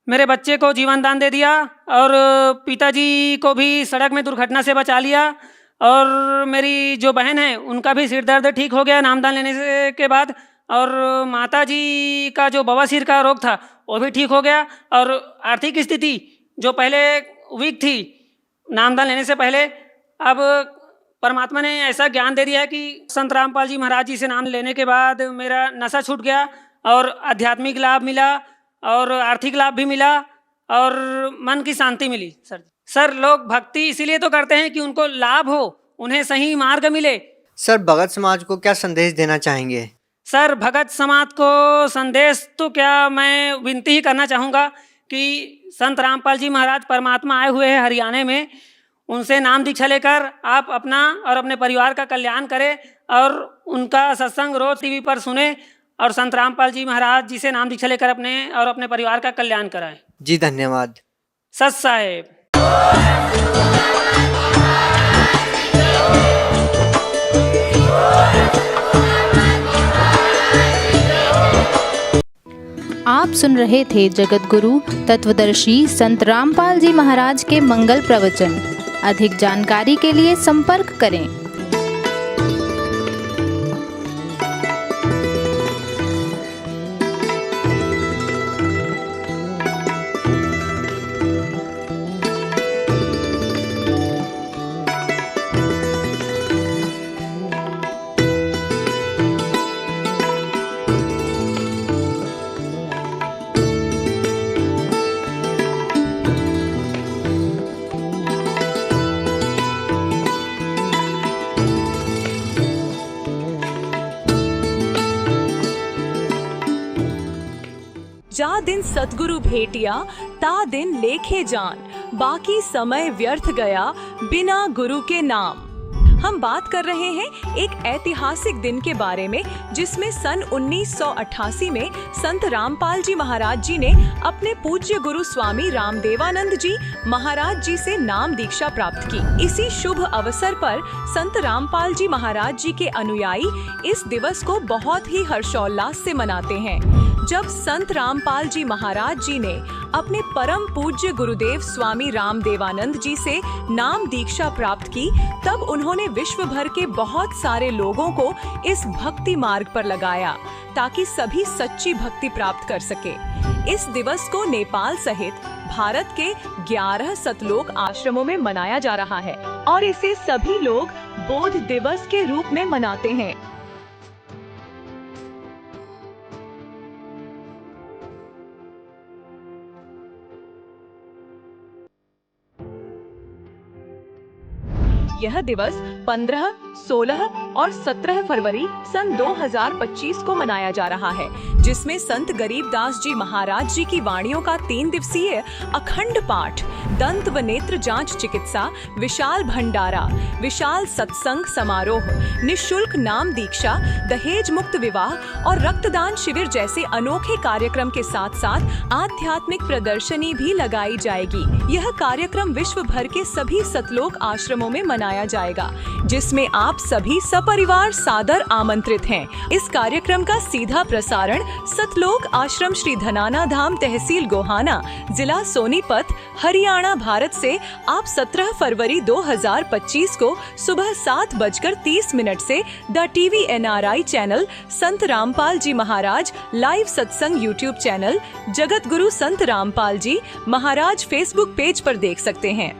मेरे बच्चे को जीवन दान दे दिया और पिताजी को भी सड़क में दुर्घटना से बचा लिया और मेरी जो बहन है उनका भी सिर दर्द ठीक हो गया नामदान लेने के बाद, और माता जी का जो बवासीर का रोग था वो भी ठीक हो गया, और आर्थिक स्थिति जो पहले वीक थी नामदान लेने से पहले, अब परमात्मा ने ऐसा ज्ञान दे दिया है कि संत रामपाल जी महाराज जी से नाम लेने के बाद मेरा नशा छूट गया और आध्यात्मिक लाभ मिला और आर्थिक लाभ भी मिला और मन की शांति मिली। सर लोग भक्ति इसीलिए तो करते हैं कि उनको लाभ हो, उन्हें सही मार्ग मिले। सर भगत समाज को क्या संदेश देना चाहेंगे? सर भगत समाज को संदेश तो क्या, मैं विनती ही करना चाहूँगा कि संत रामपाल जी महाराज परमात्मा आए हुए हैं हरियाणा में, उनसे नाम दीक्षा लेकर आप अपना और अपने परिवार का कल्याण करें और उनका सत्संग रोज टीवी पर सुने और संत रामपाल जी महाराज जी से नाम दीक्षा लेकर अपने और अपने परिवार का कल्याण कराएं। जी धन्यवाद। सत साहेब। आप सुन रहे थे जगत गुरु तत्वदर्शी संत रामपाल जी महाराज के मंगल प्रवचन। अधिक जानकारी के लिए संपर्क करें। जा दिन सतगुरु भेटिया ता दिन लेखे जान, बाकी समय व्यर्थ गया बिना गुरु के नाम। हम बात कर रहे हैं एक ऐतिहासिक दिन के बारे में जिसमें सन 1988 में संत रामपाल जी महाराज जी ने अपने पूज्य गुरु स्वामी रामदेवानंद जी महाराज जी से नाम दीक्षा प्राप्त की। इसी शुभ अवसर पर संत रामपाल जी महाराज जी के अनुयायी इस दिवस को बहुत ही हर्षोल्लास से मनाते हैं। जब संत रामपाल जी महाराज जी ने अपने परम पूज्य गुरुदेव स्वामी रामदेवानंद जी से नाम दीक्षा प्राप्त की, तब उन्होंने विश्व भर के बहुत सारे लोगों को इस भक्ति मार्ग पर लगाया ताकि सभी सच्ची भक्ति प्राप्त कर सके। इस दिवस को नेपाल सहित भारत के 11 सतलोक आश्रमों में मनाया जा रहा है और इसे सभी लोग बोध दिवस के रूप में मनाते हैं। यह दिवस 15, 16 और 17 फरवरी सन 2025 को मनाया जा रहा है, जिसमें संत गरीबदास जी महाराज जी की वाणियों का 3 दिवसीय अखंड पाठ, दंत व नेत्र जांच चिकित्सा, विशाल भंडारा, विशाल सत्संग समारोह, निःशुल्क नाम दीक्षा, दहेज मुक्त विवाह और रक्तदान शिविर जैसे अनोखे कार्यक्रम के साथ साथ आध्यात्मिक प्रदर्शनी भी लगाई जाएगी। यह कार्यक्रम विश्व भर के सभी सतलोक आश्रमों में मनाया जाएगा, जिसमें आप सभी सपरिवार सादर आमंत्रित हैं। इस कार्यक्रम का सीधा प्रसारण सतलोक आश्रम श्री धनाना धाम, तहसील गोहाना, जिला सोनीपत, हरियाणा, भारत से आप 17 फरवरी 2025 को सुबह 7:30 से the TV NRI channel, Sant Rampal ji Maharaj live सत्संग YouTube चैनल, जगत गुरु संत रामपाल जी महाराज फेसबुक पेज पर देख सकते हैं।